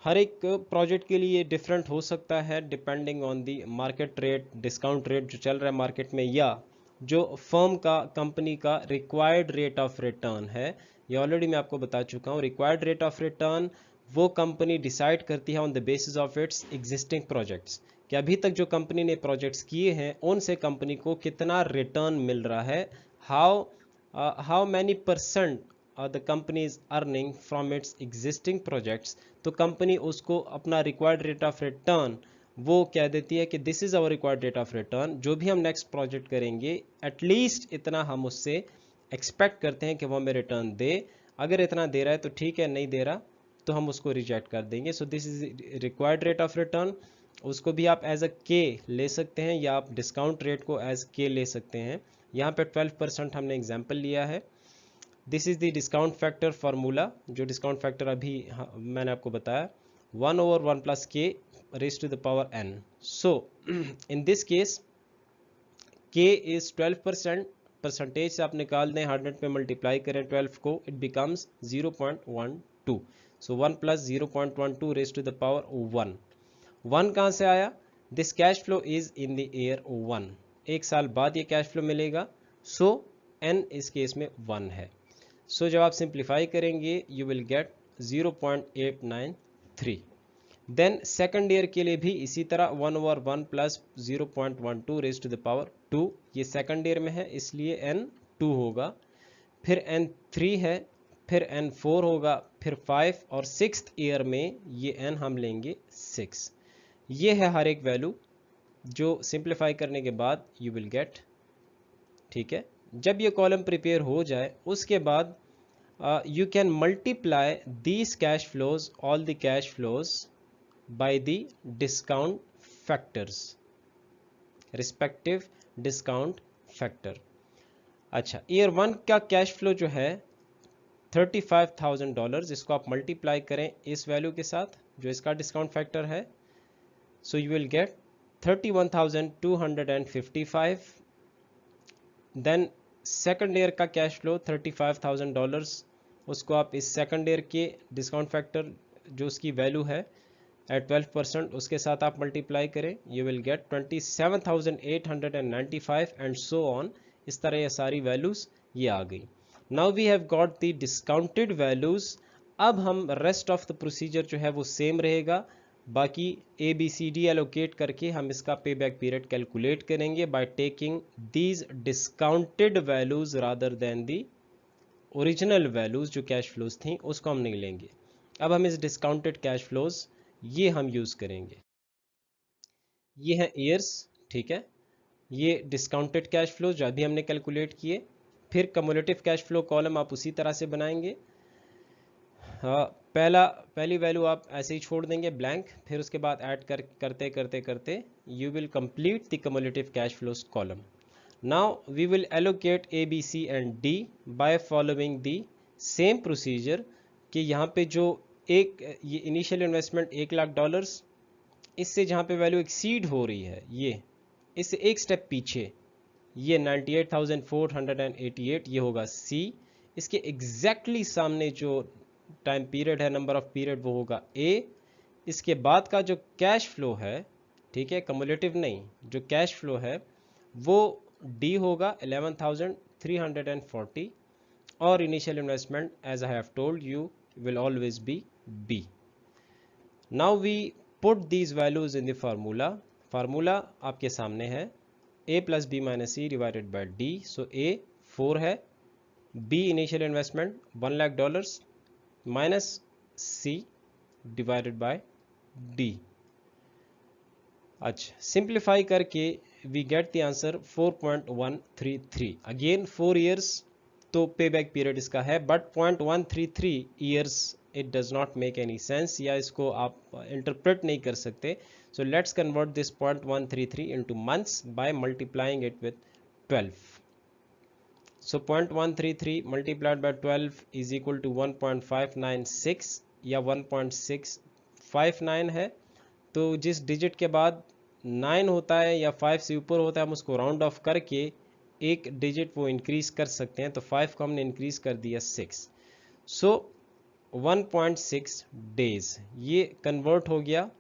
[SPEAKER 1] हर एक project के लिए different हो सकता है depending on the market rate, discount rate जो चल रहा है मार्केट में, या जो फर्म का, कंपनी का रिक्वायर्ड रेट ऑफ रिटर्न है. ये ऑलरेडी मैं आपको बता चुका हूँ. रिक्वायर्ड रेट ऑफ रिटर्न वो कंपनी डिसाइड करती है on the basis of its existing projects, कि अभी तक जो कंपनी ने प्रोजेक्ट्स किए हैं उनसे कंपनी को कितना रिटर्न मिल रहा है, how many percent the company is earning from its existing projects. तो कंपनी उसको अपना रिक्वायर्ड रेट ऑफ रिटर्न वो कह देती है कि this is our required rate of return, जो भी हम नेक्स्ट प्रोजेक्ट करेंगे एटलीस्ट इतना हम उससे एक्सपेक्ट करते हैं कि वो हमें रिटर्न दे. अगर इतना दे रहा है तो ठीक है, नहीं दे रहा तो हम उसको रिजेक्ट कर देंगे. सो this is required rate of return. उसको भी आप एज अ के ले सकते हैं या आप डिस्काउंट रेट को एज के ले सकते हैं. यहाँ पे 12% हमने एग्जाम्पल लिया है. This is the discount factor formula, जो डिस्काउंट फैक्टर अभी मैंने आपको बताया, 1/1 प्लस के raise to the power n. So in this case k is 12%. Percentage से आप निकाल दें, 100 पे मल्टीप्लाई करें 12 को, it becomes 0.12. So 1 plus 0.12 raise to the power 1. 1 कहाँ से आया? This cash flow is in the year 1. एक साल बाद ये कैश फ्लो मिलेगा. सो n इस केस में 1 है. सो जब आप सिंप्लीफाई करेंगे you will get 0.893. Then second year के लिए भी इसी तरह 1/1 plus 0.12 raise to the power 2. ये सेकंड ईयर में है इसलिए n 2 होगा. फिर n 3 है, फिर n 4 होगा, फिर 5 और सिक्स्थ ईयर में ये n हम लेंगे 6. ये है हर एक वैल्यू जो सिंप्लीफाई करने के बाद यू विल गेट. ठीक है, जब ये कॉलम प्रिपेयर हो जाए उसके बाद you can multiply these cash flows, all the cash flows by the discount factors, respective discount factor. अच्छा, ईयर 1 का कैश फ्लो जो है $35,000, इसको आप मल्टीप्लाई करें इस वैल्यू के साथ जो इसका डिस्काउंट फैक्टर है. So you will get 31,255 then second year का कैश फ्लो $35,000, उसको आप इस सेकंड ईयर के डिस्काउंट फैक्टर जो उसकी वैल्यू है एट 12% उसके साथ आप मल्टीप्लाई करें, you will get 27,895 and so on. इस तरह ये सारी वैल्यूज ये आ गई। Now we have got the discounted values. अब हम रेस्ट ऑफ द प्रोसीजर जो है वो सेम रहेगा, बाकी ABCD एलोकेट करके हम इसका पे बैक पीरियड कैलकुलेट करेंगे by taking these discounted values rather than the original values जो कैश फ्लोज थी उसको हम नहीं लेंगे। अब हम इस डिस्काउंटेड कैश फ्लोज ये हम यूज करेंगे। ये है ईयर्स, ठीक है, ये डिस्काउंटेड कैश फ्लो जो अभी हमने कैलकुलेट किए। फिर कम्युलेटिव कैश फ्लो कॉलम आप उसी तरह से बनाएंगे। हाँ, पहली वैल्यू आप ऐसे ही छोड़ देंगे ब्लैंक, फिर उसके बाद ऐड करते करते करते you will complete the cumulative cash flows column. Now we will allocate A, B, C and D by following the same procedure कि यहाँ पे जो ये इनिशियल इन्वेस्टमेंट $1,00,000, इससे जहाँ पे वैल्यू एक्सीड हो रही है ये इससे एक स्टेप पीछे ये 98,488 ये होगा C। इसके एग्जैक्टली सामने जो टाइम पीरियड है, नंबर ऑफ पीरियड, वो होगा A। इसके बाद का जो कैश फ्लो है, ठीक है, कम्युलेटिव नहीं, जो कैश फ्लो है वो D होगा 11,340 और initial investment as I have told you will always be B। Now we put these values in the formula आपके सामने है A plus B minus C divided by D। So A 4 है, B initial investment $1,00,000 minus C divided by D। अच्छा, simplify करके we get the answer 4.133। Again 4 years तो पे back period इसका है, but 0.133 years it does not make any sense, या इसको आप इंटरप्रेट नहीं कर सकते। So let's convert this 0.133 into months by multiplying it with 12। So 0.133 multiplied by 12 is equal to 1.596 या 1.659 है। तो जिस डिजिट के बाद 9 होता है या 5 से ऊपर होता है हम उसको राउंड ऑफ करके एक डिजिट वो इंक्रीज कर सकते हैं। तो 5 को हमने इंक्रीज कर दिया 6। सो 1.6 डेज ये कन्वर्ट हो गया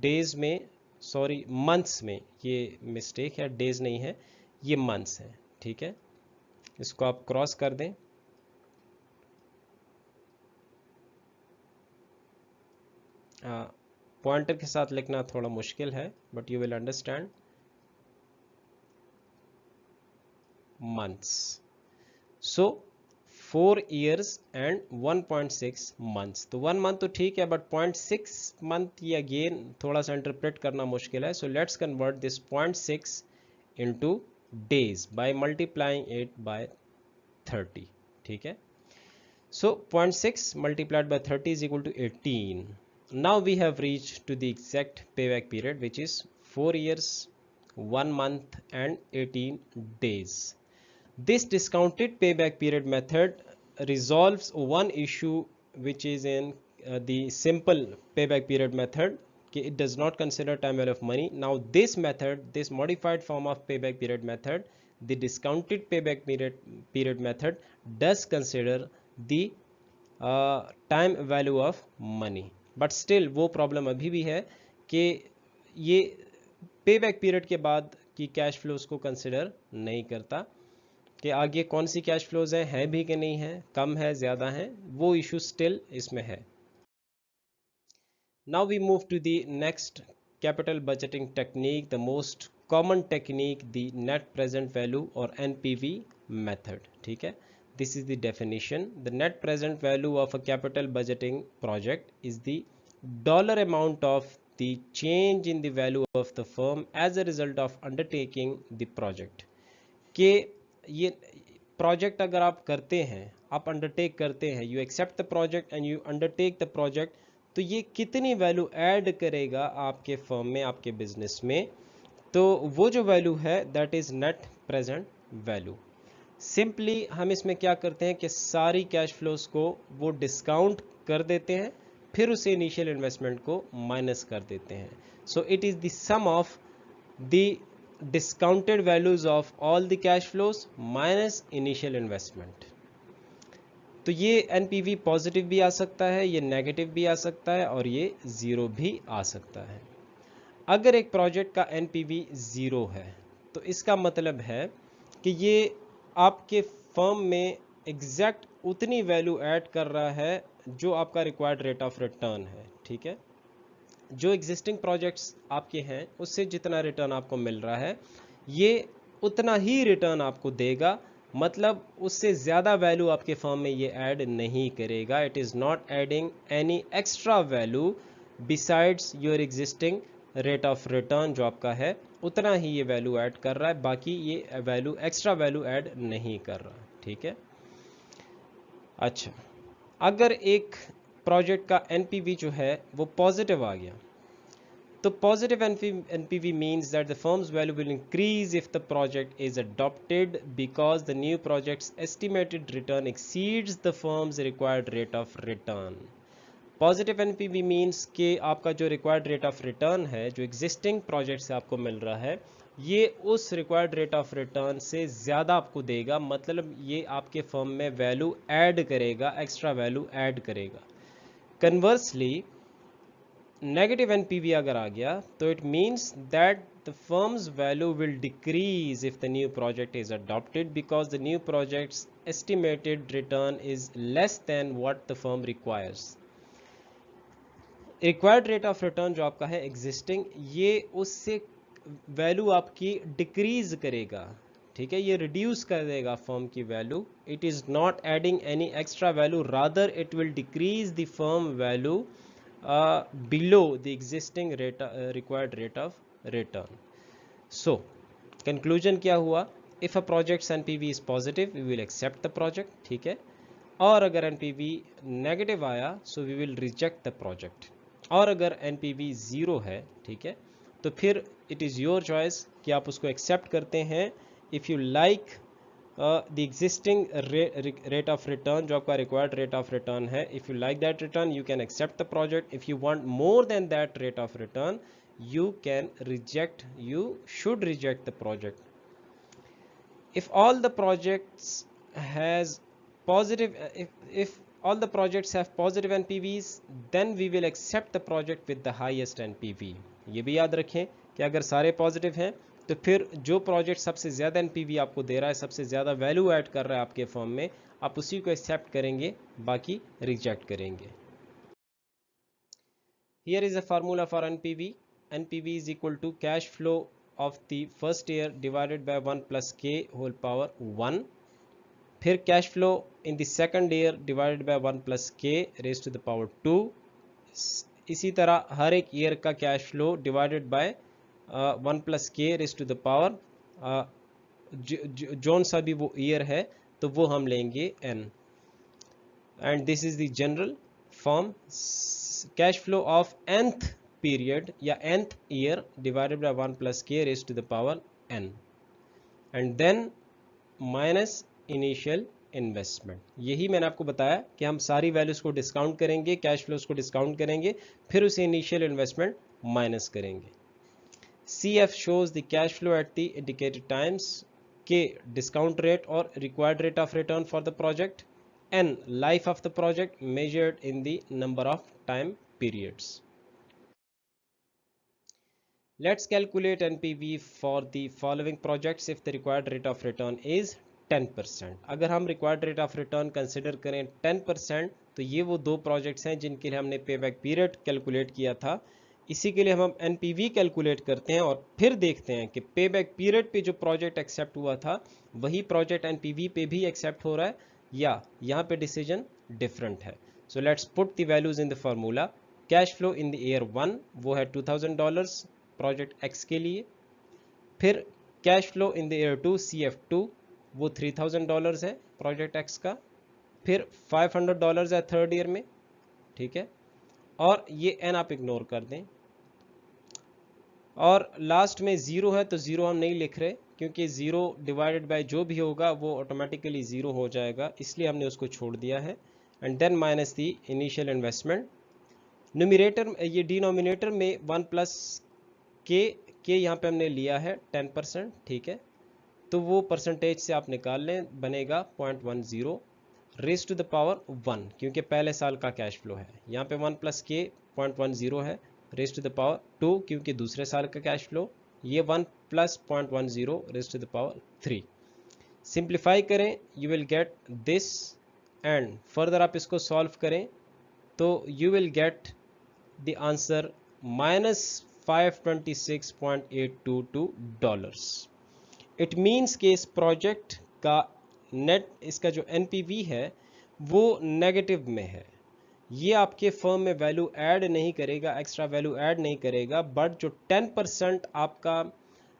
[SPEAKER 1] डेज में, सॉरी मंथ्स में, ये मिस्टेक है, डेज नहीं है, ये मंथ्स है, ठीक है। इसको आप क्रॉस कर दें। पॉइंटर के साथ लिखना थोड़ा मुश्किल है, but you will understand. Months, so 4 years and 1.6 months. तो 1 मंथ तो ठीक है, बट 0.6 मंथ ये अगेन थोड़ा सा इंटरप्रेट करना मुश्किल है। सो let's convert this 0.6 into days by multiplying it by 30, ठीक है। सो 0.6 multiplied by 30 is equal to 18. Now we have reached to the exact payback period, which is 4 years, 1 month and 18 days. This discounted payback period method resolves one issue which is in the simple payback period method. It does not consider time value of money. Now this method, this modified form of payback period method, the discounted payback period method does consider the time value of money. But still वो problem अभी भी है कि ये पे back period के बाद की कैश फ्लोज को कंसिडर नहीं करता कि आगे कौन सी कैश फ्लोज हैं भी कि नहीं है, कम है, ज़्यादा है, वो इशू स्टिल इसमें है। Now we move to the next capital budgeting technique, the most common technique, the net present value और NPV मेथड, ठीक है। This is the definition. The net present value of a capital budgeting project is the dollar amount of the change in the value of the firm as a result of undertaking the project. कि ये project अगर आप करते हैं, आप undertake करते हैं, you accept the project and you undertake the project, तो ये कितनी वैल्यू ऐड करेगा आपके फर्म में, आपके बिजनेस में। तो वो जो वैल्यू है that is net present value. Simply हम इसमें क्या करते हैं कि सारी कैश फ्लोज को वो डिस्काउंट कर देते हैं, फिर उसे इनिशियल इन्वेस्टमेंट को माइनस कर देते हैं। So it is the sum of the discounted values of all the cash flows minus initial investment। तो ये एनपीवी पॉजिटिव भी आ सकता है, ये नेगेटिव भी आ सकता है और ये ज़ीरो भी आ सकता है। अगर एक प्रोजेक्ट का एनपीवी ज़ीरो है तो इसका मतलब है कि ये आपके फर्म में एग्जैक्ट उतनी वैल्यू ऐड कर रहा है जो आपका रिक्वायर्ड रेट ऑफ रिटर्न है। ठीक है, जो एग्जिस्टिंग प्रोजेक्ट्स आपके हैं उससे जितना रिटर्न आपको मिल रहा है ये उतना ही रिटर्न आपको देगा, मतलब उससे ज़्यादा वैल्यू आपके फर्म में ये ऐड नहीं करेगा। It is not adding any extra value besides your existing rate of return. जो आपका है उतना ही ये वैल्यू ऐड कर रहा है, बाकी ये वैल्यू एक्स्ट्रा वैल्यू ऐड नहीं कर रहा। ठीक है, अच्छा, अगर एक प्रोजेक्ट का एनपीवी जो है वो पॉजिटिव आ गया तो positive NPV means that the firm's value will increase if the project is adopted because the new project's estimated return exceeds the firm's required rate of return। Positive NPV means कि आपका जो required rate of return है, जो existing project से आपको मिल रहा है, ये उस required rate of return से ज़्यादा आपको देगा, मतलब ये आपके firm में value add करेगा, extra value add करेगा। Conversely, नेगेटिव एनपीवी अगर आ गया तो it means that the firms value will decrease if the new project is adopted because the new projects estimated return is less then what the firm requires. Required rate of return जो आपका है existing, ये उससे value आपकी decrease करेगा। ठीक है, ये रिड्यूस कर देगा फर्म की value. It is not adding any extra value, rather it will decrease the firm value below the existing required rate of return। So conclusion क्या हुआ? If a project's NPV is positive, we will accept the project। ठीक है, और अगर NPV negative आया so we will reject the project। और अगर NPV zero है, ठीक है, तो फिर it is your choice कि आप उसको accept करते हैं। If you like the existing rate of return, जो आपका required rate of return है, if you like that return you can accept the project। if you want more than that rate of return you should reject the project। if all the projects has positive if all the projects have positive NPVs then we will accept the project with the highest NPV। ये भी याद रखें कि अगर सारे positive हैं तो फिर जो प्रोजेक्ट सबसे ज़्यादा एनपीवी आपको दे रहा है, सबसे ज़्यादा वैल्यू ऐड कर रहा है आपके फर्म में, आप उसी को एक्सेप्ट करेंगे, बाकी रिजेक्ट करेंगे। Here is a formula for NPV. NPV is equal to cash flow of the first year divided by 1 plus K whole power 1, फिर cash flow in the second year divided by 1 plus के raise to the power 2। इसी तरह हर एक year का cash flow divided by 1 plus के raise to the power जोन सा भी वो ईयर है तो वो हम लेंगे n। And this is the general form. Cash flow of nth period या nth year divided by 1 plus के raise to the power n and then minus initial investment. यही मैंने आपको बताया कि हम सारी वैल्यूज को डिस्काउंट करेंगे, कैश फ्लोज को डिस्काउंट करेंगे, फिर उसे इनिशियल इन्वेस्टमेंट माइनस करेंगे। CF shows the cash flow at the indicated times, K discount rate or required rate of return for the project, N life of the project measured in the number of time periods। Let's calculate NPV for the following projects if the required rate of return is 10%। अगर हम required rate of return consider करें 10% तो ये वो दो projects हैं जिनके लिए हमने पे बैक पीरियड कैलकुलेट किया था। इसी के लिए हम एनपीवी कैलकुलेट करते हैं और फिर देखते हैं कि पे बैक पीरियड पे जो प्रोजेक्ट एक्सेप्ट हुआ था वही प्रोजेक्ट एनपीवी पे भी एक्सेप्ट हो रहा है या यहाँ पे डिसीजन डिफरेंट है। So let's put the values in the formula. Cash flow in the year 1 वो है $2000 प्रोजेक्ट एक्स के लिए, फिर cash flow in the year 2 CF2 वो $3000 है प्रोजेक्ट एक्स का, फिर $500 है थर्ड ईयर में। ठीक है, और ये एन आप इग्नोर कर दें, और लास्ट में ज़ीरो है तो ज़ीरो हम नहीं लिख रहे क्योंकि ज़ीरो डिवाइडेड बाय जो भी होगा वो ऑटोमेटिकली ज़ीरो हो जाएगा, इसलिए हमने उसको छोड़ दिया है। And then minus the initial investment. Numerator ये डिनोमिनेटर में 1 प्लस के के यहाँ पे हमने लिया है 10%, ठीक है, तो वो परसेंटेज से आप निकाल लें, बनेगा 0.10 रेज टू द पावर 1, क्योंकि पहले साल का कैश फ्लो है। यहाँ पे 1 प्लस के 0.10 है, रेज टू द पावर 2 क्योंकि दूसरे साल का कैश फ्लो, ये 1 plus 0.10 raise to the power 3। Simplify करें, you will get this, and further आप इसको सॉल्व करें तो you will get the answer -$526.822। It means कि इस प्रोजेक्ट का नेट, इसका जो एनपीवी है वो नेगेटिव में है। ये आपके फर्म में वैल्यू ऐड नहीं करेगा, एक्स्ट्रा वैल्यू ऐड नहीं करेगा, बट जो 10% आपका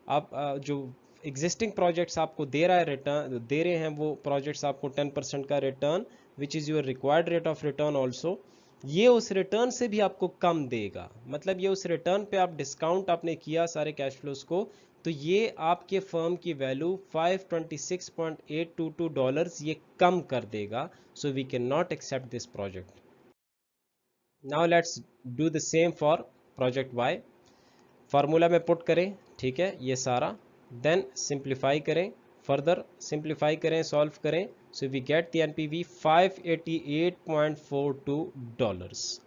[SPEAKER 1] आप जो एग्जिस्टिंग प्रोजेक्ट्स आपको दे रहा है रिटर्न, दे रहे हैं वो प्रोजेक्ट्स आपको 10% का return, which is your required rate of return also, ये उस रिटर्न से भी आपको कम देगा। मतलब ये उस रिटर्न पे आप डिस्काउंट आपने किया सारे कैश फ्लोज को, तो ये आपके फर्म की वैल्यू $526.822 ये कम कर देगा। So we can not accept this project. Now let's do the same for project Y. Formula में पुट करें, ठीक है, ये सारा, देन सिंप्लीफाई करें, फर्दर सिंप्लीफाई करें, सॉल्व करें, so we get the NPV $588.42।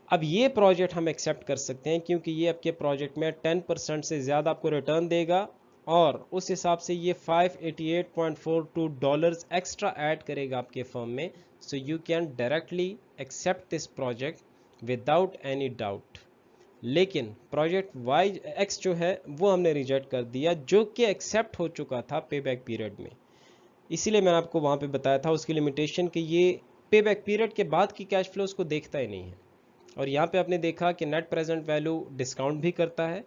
[SPEAKER 1] अब ये प्रोजेक्ट हम एक्सेप्ट कर सकते हैं क्योंकि ये आपके प्रोजेक्ट में 10% से ज़्यादा आपको रिटर्न देगा, और उस हिसाब से ये $588.42 एक्स्ट्रा ऐड करेगा आपके फर्म में। So you can directly accept this project without any doubt. लेकिन प्रोजेक्ट वाई एक्स जो है वो हमने रिजेक्ट कर दिया, जो कि एक्सेप्ट हो चुका था पे बैक पीरियड में। इसीलिए मैंने आपको वहाँ पे बताया था उसकी लिमिटेशन कि ये पे बैक पीरियड के बाद की कैश फ्लोज को देखता ही नहीं है। और यहाँ पे आपने देखा कि नेट प्रेजेंट वैल्यू डिस्काउंट भी करता है,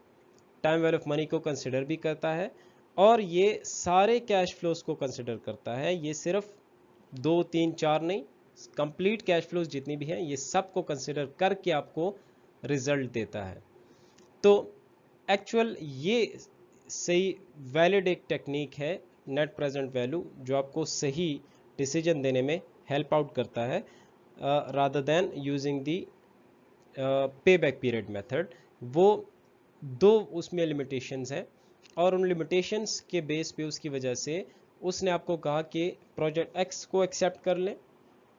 [SPEAKER 1] टाइम वैल्यू ऑफ मनी को कंसिडर भी करता है, और ये सारे कैश फ्लोज को कंसिडर करता है। ये सिर्फ 2, 3, 4 नहीं, कंप्लीट कैश फ्लोज जितनी भी हैं ये सब को कंसिडर करके आपको रिजल्ट देता है। तो एक्चुअल ये सही वैलिड एक टेक्निक है नेट प्रेजेंट वैल्यू, जो आपको सही डिसीजन देने में हेल्प आउट करता है रादर देन यूजिंग दी पे बैक पीरियड मेथड। वो दो उसमें लिमिटेशंस हैं, और उन लिमिटेशंस के बेस पे उसकी वजह से उसने आपको कहा कि प्रोजेक्ट एक्स को एक्सेप्ट कर लें,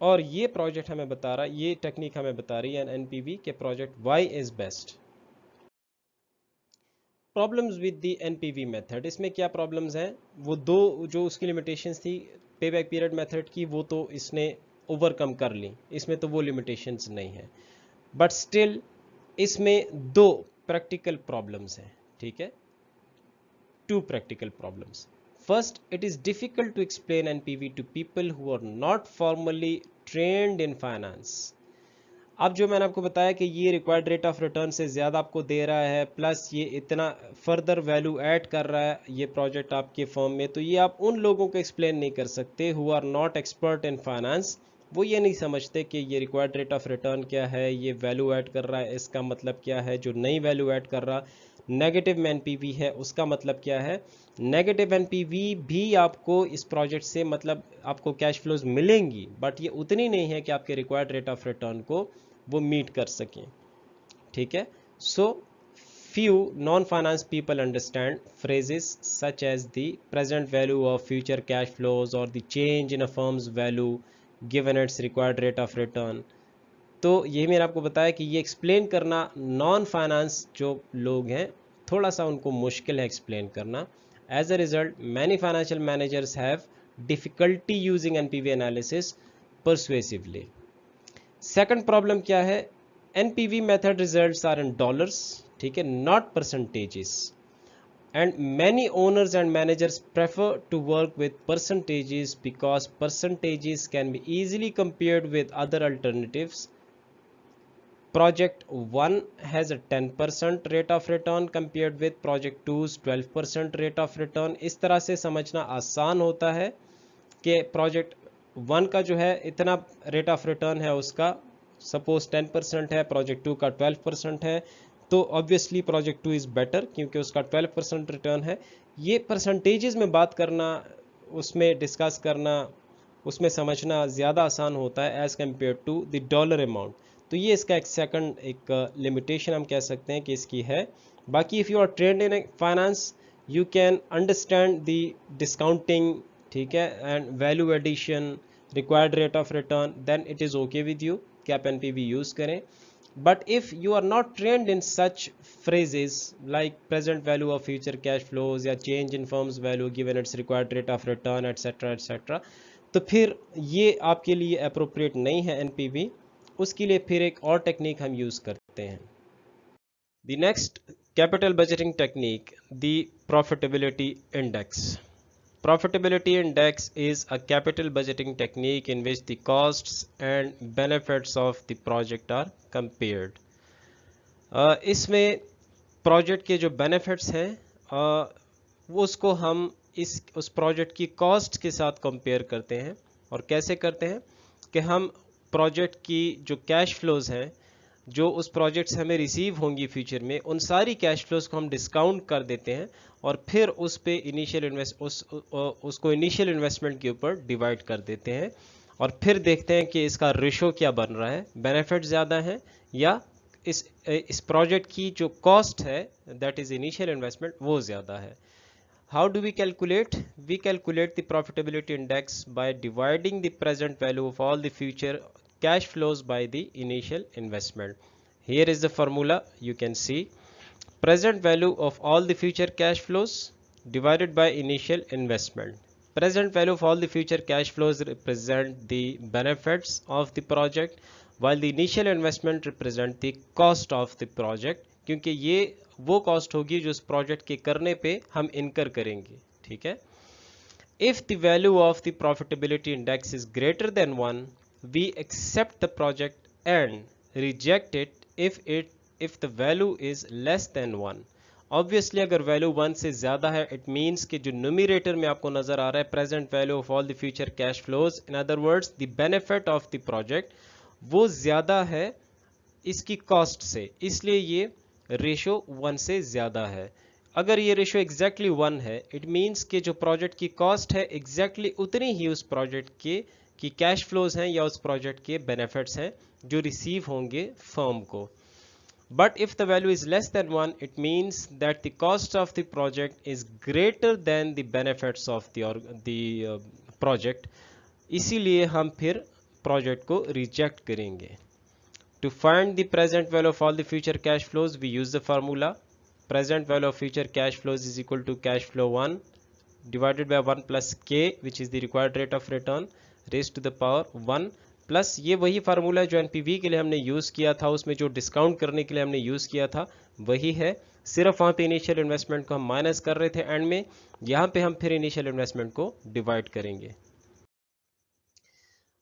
[SPEAKER 1] और ये प्रोजेक्ट हमें बता रहा है, ये टेक्निक हमें बता रही है एनपीवी के project Y is best. Problems with the NPV method, इसमें क्या प्रॉब्लम्स हैं? वो दो जो उसकी लिमिटेशंस थी पे बैक पीरियड मेथड की, वो तो इसने ओवरकम कर ली, इसमें तो वो लिमिटेशंस नहीं है, बट स्टिल इसमें दो प्रैक्टिकल प्रॉब्लम्स हैं, ठीक है, 2 practical problems. First, it is difficult to explain NPV to people who are not formally trained in finance. अब जो मैंने आपको बताया कि ये रिक्वायर्ड रेट ऑफ रिटर्न से ज़्यादा आपको दे रहा है, प्लस ये इतना फर्दर वैल्यू ऐड कर रहा है ये प्रोजेक्ट आपके फर्म में, तो ये आप उन लोगों को एक्सप्लेन नहीं कर सकते who are not expert in finance. वो ये नहीं समझते कि ये रिक्वायर्ड रेट ऑफ रिटर्न क्या है, ये वैल्यू ऐड कर रहा है इसका मतलब क्या है, जो नई वैल्यू ऐड कर रहा नेगेटिव में एनपीवी है उसका मतलब क्या है। नेगेटिव एनपीवी भी आपको इस प्रोजेक्ट से मतलब आपको कैश फ्लोज मिलेंगी, बट ये उतनी नहीं है कि आपके रिक्वायर्ड रेट ऑफ रिटर्न को वो मीट कर सकें, ठीक है। सो few non-finance people understand phrases such as the present value of future cash flows or the change in a firm's value given its required rate of return। तो ये मैंने आपको बताया कि ये एक्सप्लेन करना नॉन फाइनेंस जो लोग हैं थोड़ा सा उनको मुश्किल है एक्सप्लेन करना। As a result many financial managers have difficulty using NPV analysis persuasively. Second problem क्या है? NPV method results are in dollars, ठीक है, not percentages, and many owners and managers prefer to work with percentages because percentages can be easily compared with other alternatives. Project 1 has a 10% rate of return compared with Project 2's 12% rate of return। इस तरह से समझना आसान होता है कि project 1 का जो है इतना रेट ऑफ रिटर्न है उसका, सपोज 10% है, प्रोजेक्ट 2 का 12% है, तो ऑब्वियसली प्रोजेक्ट 2 इज़ बेटर क्योंकि उसका 12% रिटर्न है। ये परसेंटेजेस में बात करना, उसमें डिस्कस करना, उसमें समझना ज़्यादा आसान होता है as compare to the dollar amount. तो ये इसका एक सेकंड एक लिमिटेशन हम कह सकते हैं कि इसकी है। बाकी if you are trained in finance you can understand the discounting, ठीक है, and value addition, required rate of return, then it is okay with you कि आप एनपीवी यूज़ करें। But if you are not trained in such phrases like present value of future cash flows या change in firm's value given its required rate of return etc., तो फिर ये आपके लिए appropriate नहीं है NPV। उसके लिए फिर एक और टेक्निक हम यूज़ करते हैं। The next capital budgeting technique, the profitability index. Profitability index is a capital budgeting technique in which the costs and benefits of the project are compared. इसमें प्रोजेक्ट के जो बेनिफिट्स हैं वो उसको हम उस प्रोजेक्ट की कॉस्ट के साथ कंपेयर करते हैं। और कैसे करते हैं कि हम प्रोजेक्ट की जो कैश फ्लोज हैं जो उस प्रोजेक्ट से हमें रिसीव होंगी फ्यूचर में, उन सारी कैश फ्लोज को हम डिस्काउंट कर देते हैं और फिर उस पे उसको इनिशियल इन्वेस्टमेंट के ऊपर डिवाइड कर देते हैं और फिर देखते हैं कि इसका रेशो क्या बन रहा है, बेनिफिट ज़्यादा है या इस प्रोजेक्ट की जो कॉस्ट है दैट इज़ इनिशियल इन्वेस्टमेंट वो ज़्यादा है। How do we calculate? We calculate the profitability index by dividing the present value of all the future cash flows by the initial investment. Here is the formula. You can see present value of all the future cash flows divided by initial investment. Present value of all the future cash flows represent the benefits of the project, while the initial investment represent the cost of the project, क्योंकि ये वो cost होगी जो उस project के करने पे हम इनकर करेंगे, ठीक है। If the value of the profitability index is greater than 1 we accept the project and reject it if the value is less than 1। Obviously अगर वैल्यू 1 से ज़्यादा है इट मीन्स कि जो न्यूमरेटर में आपको नज़र आ रहा है present value of all the future cash flows, in other words the benefit of the project वो ज़्यादा है इसकी कॉस्ट से, इसलिए ये रेशो 1 से ज़्यादा है। अगर ये रेशो एग्जैक्टली 1 है इट मीन्स कि जो प्रोजेक्ट की कॉस्ट है एग्जैक्टली उतनी ही उस प्रोजेक्ट के की कैश फ्लोज हैं या उस प्रोजेक्ट के बेनिफिट्स हैं जो रिसीव होंगे फर्म को। But if the value is less than 1 it means that the cost of the project is greater then the benefits of the project, इसीलिए हम फिर प्रोजेक्ट को रिजेक्ट करेंगे। To find the present value of all the future cash flows, we use the formula present value of future cash flows is equal to cash flow 1 divided by 1 plus k, which is the required rate of return raised to the power 1, plus ये वही formula जो NPV के लिए हमने use किया था, उसमें जो डिस्काउंट करने के लिए हमने यूज़ किया था वही है, सिर्फ वहाँ पे इनिशियल इन्वेस्टमेंट को हम माइनस कर रहे थे एंड में, यहाँ पे हम फिर इनिशियल इन्वेस्टमेंट को डिवाइड करेंगे।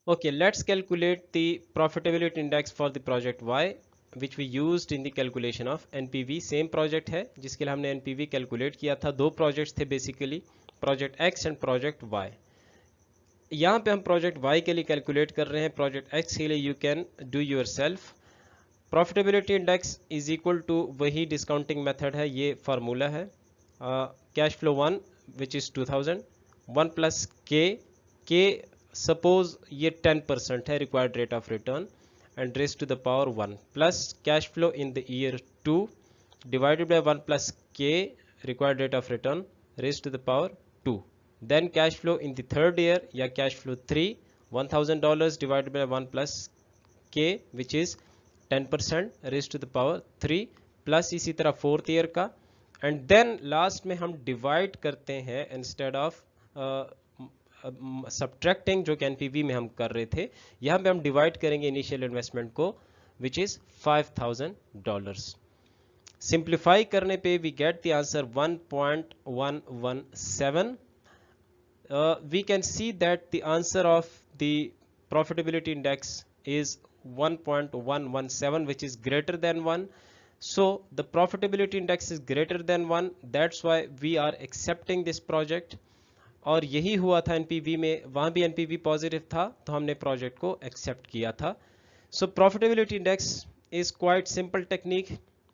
[SPEAKER 1] Okay, let's calculate the profitability index for the project Y, which we used in the calculation of NPV. Same project है जिसके लिए हमने NPV कैलकुलेट किया था। दो प्रोजेक्ट्स थे basically, project X and project Y। यहाँ पे हम प्रोजेक्ट Y के लिए कैलकुलेट कर रहे हैं, प्रोजेक्ट X के लिए you can do yourself. Profitability index is equal to वही डिस्काउंटिंग मेथड है, ये फार्मूला है cash flow 1 which is 2000 1 plus K suppose ये 10% है required rate of return and raise to the power 1 plus cash flow in the year 2 divided by 1 plus K required rate of return raise to the power 2, then cash flow in the third year या cash flow 3 $1000 divided by 1 plus K which is 10% raise to the power 3 plus इसी तरह fourth year का, and then last में हम divide करते हैं instead of subtracting जो कि एनपीवी में हम कर रहे थे, यहाँ पे हम डिवाइड करेंगे इनिशियल इन्वेस्टमेंट को विच इज़ $5000। सिंप्लीफाई करने पे we get the answer 1.117। We can see that the answer of the profitability index is 1.117 which is greater than 1. So the profitability index is greater than 1, that's why we are accepting this project. और यही हुआ था NPV में, वहाँ भी NPV positive था तो हमने प्रोजेक्ट को एक्सेप्ट किया था। So profitability index is quite simple technique,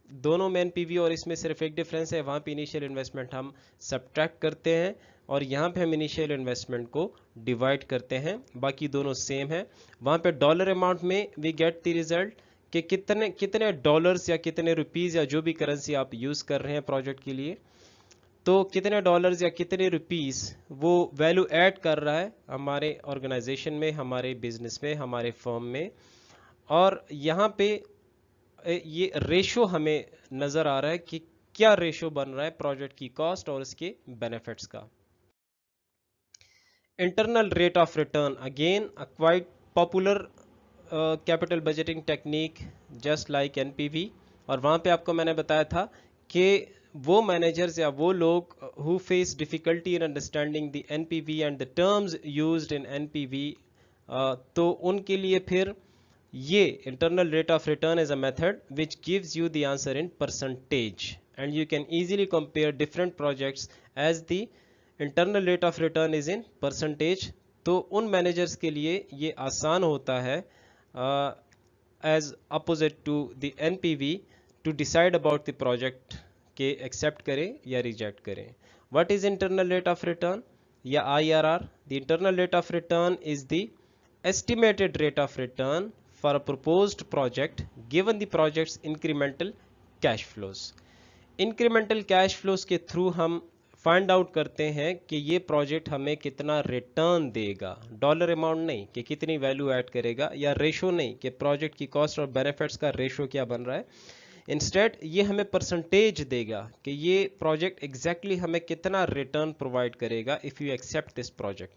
[SPEAKER 1] दोनों में एनपीवी और इसमें सिर्फ एक डिफरेंस है, वहाँ पे इनिशियल इन्वेस्टमेंट हम सब्ट्रैक्ट करते हैं और यहाँ पे हम इनिशियल इन्वेस्टमेंट को डिवाइड करते हैं, बाकी दोनों सेम है। वहाँ पे डॉलर अमाउंट में वी गेट द रिजल्ट कि कितने कितने डॉलर्स या कितने रुपीज़ या जो भी करेंसी आप यूज़ कर रहे हैं प्रोजेक्ट के लिए, तो कितने डॉलर्स या कितने रुपीस वो वैल्यू ऐड कर रहा है हमारे ऑर्गेनाइजेशन में, हमारे बिजनेस में, हमारे फर्म में। और यहाँ पे ये रेशो हमें नज़र आ रहा है कि क्या रेशो बन रहा है प्रोजेक्ट की कॉस्ट और उसके बेनिफिट्स का। Internal rate of return, again a quite popular capital budgeting technique just like NPV. और वहाँ पे आपको मैंने बताया था कि वो मैनेजर्स या वो लोग who face difficulty in understanding the NPV and the terms used in NPV, तो उनके लिए फिर ये internal rate of return is a method which gives you the answer in percentage and you can easily compare different projects as the internal rate of return is in percentage. तो उन managers के लिए ये आसान होता है as opposite to the NPV to decide about the project के accept करें या रिजेक्ट करें। What is internal rate of return या IRR? The internal rate of return is the estimated rate of return for a proposed project given the project's incremental cash flows. incremental cash flows के through हम find out करते हैं कि ये project हमें कितना return देगा, डॉलर अमाउंट नहीं कि कितनी वैल्यू ऐड करेगा, या रेशो नहीं कि प्रोजेक्ट की कॉस्ट और बेनिफिट्स का रेशो क्या बन रहा है। इंस्टेड ये हमें परसेंटेज देगा कि ये प्रोजेक्ट एग्जैक्टली हमें कितना रिटर्न प्रोवाइड करेगा if you accept this project.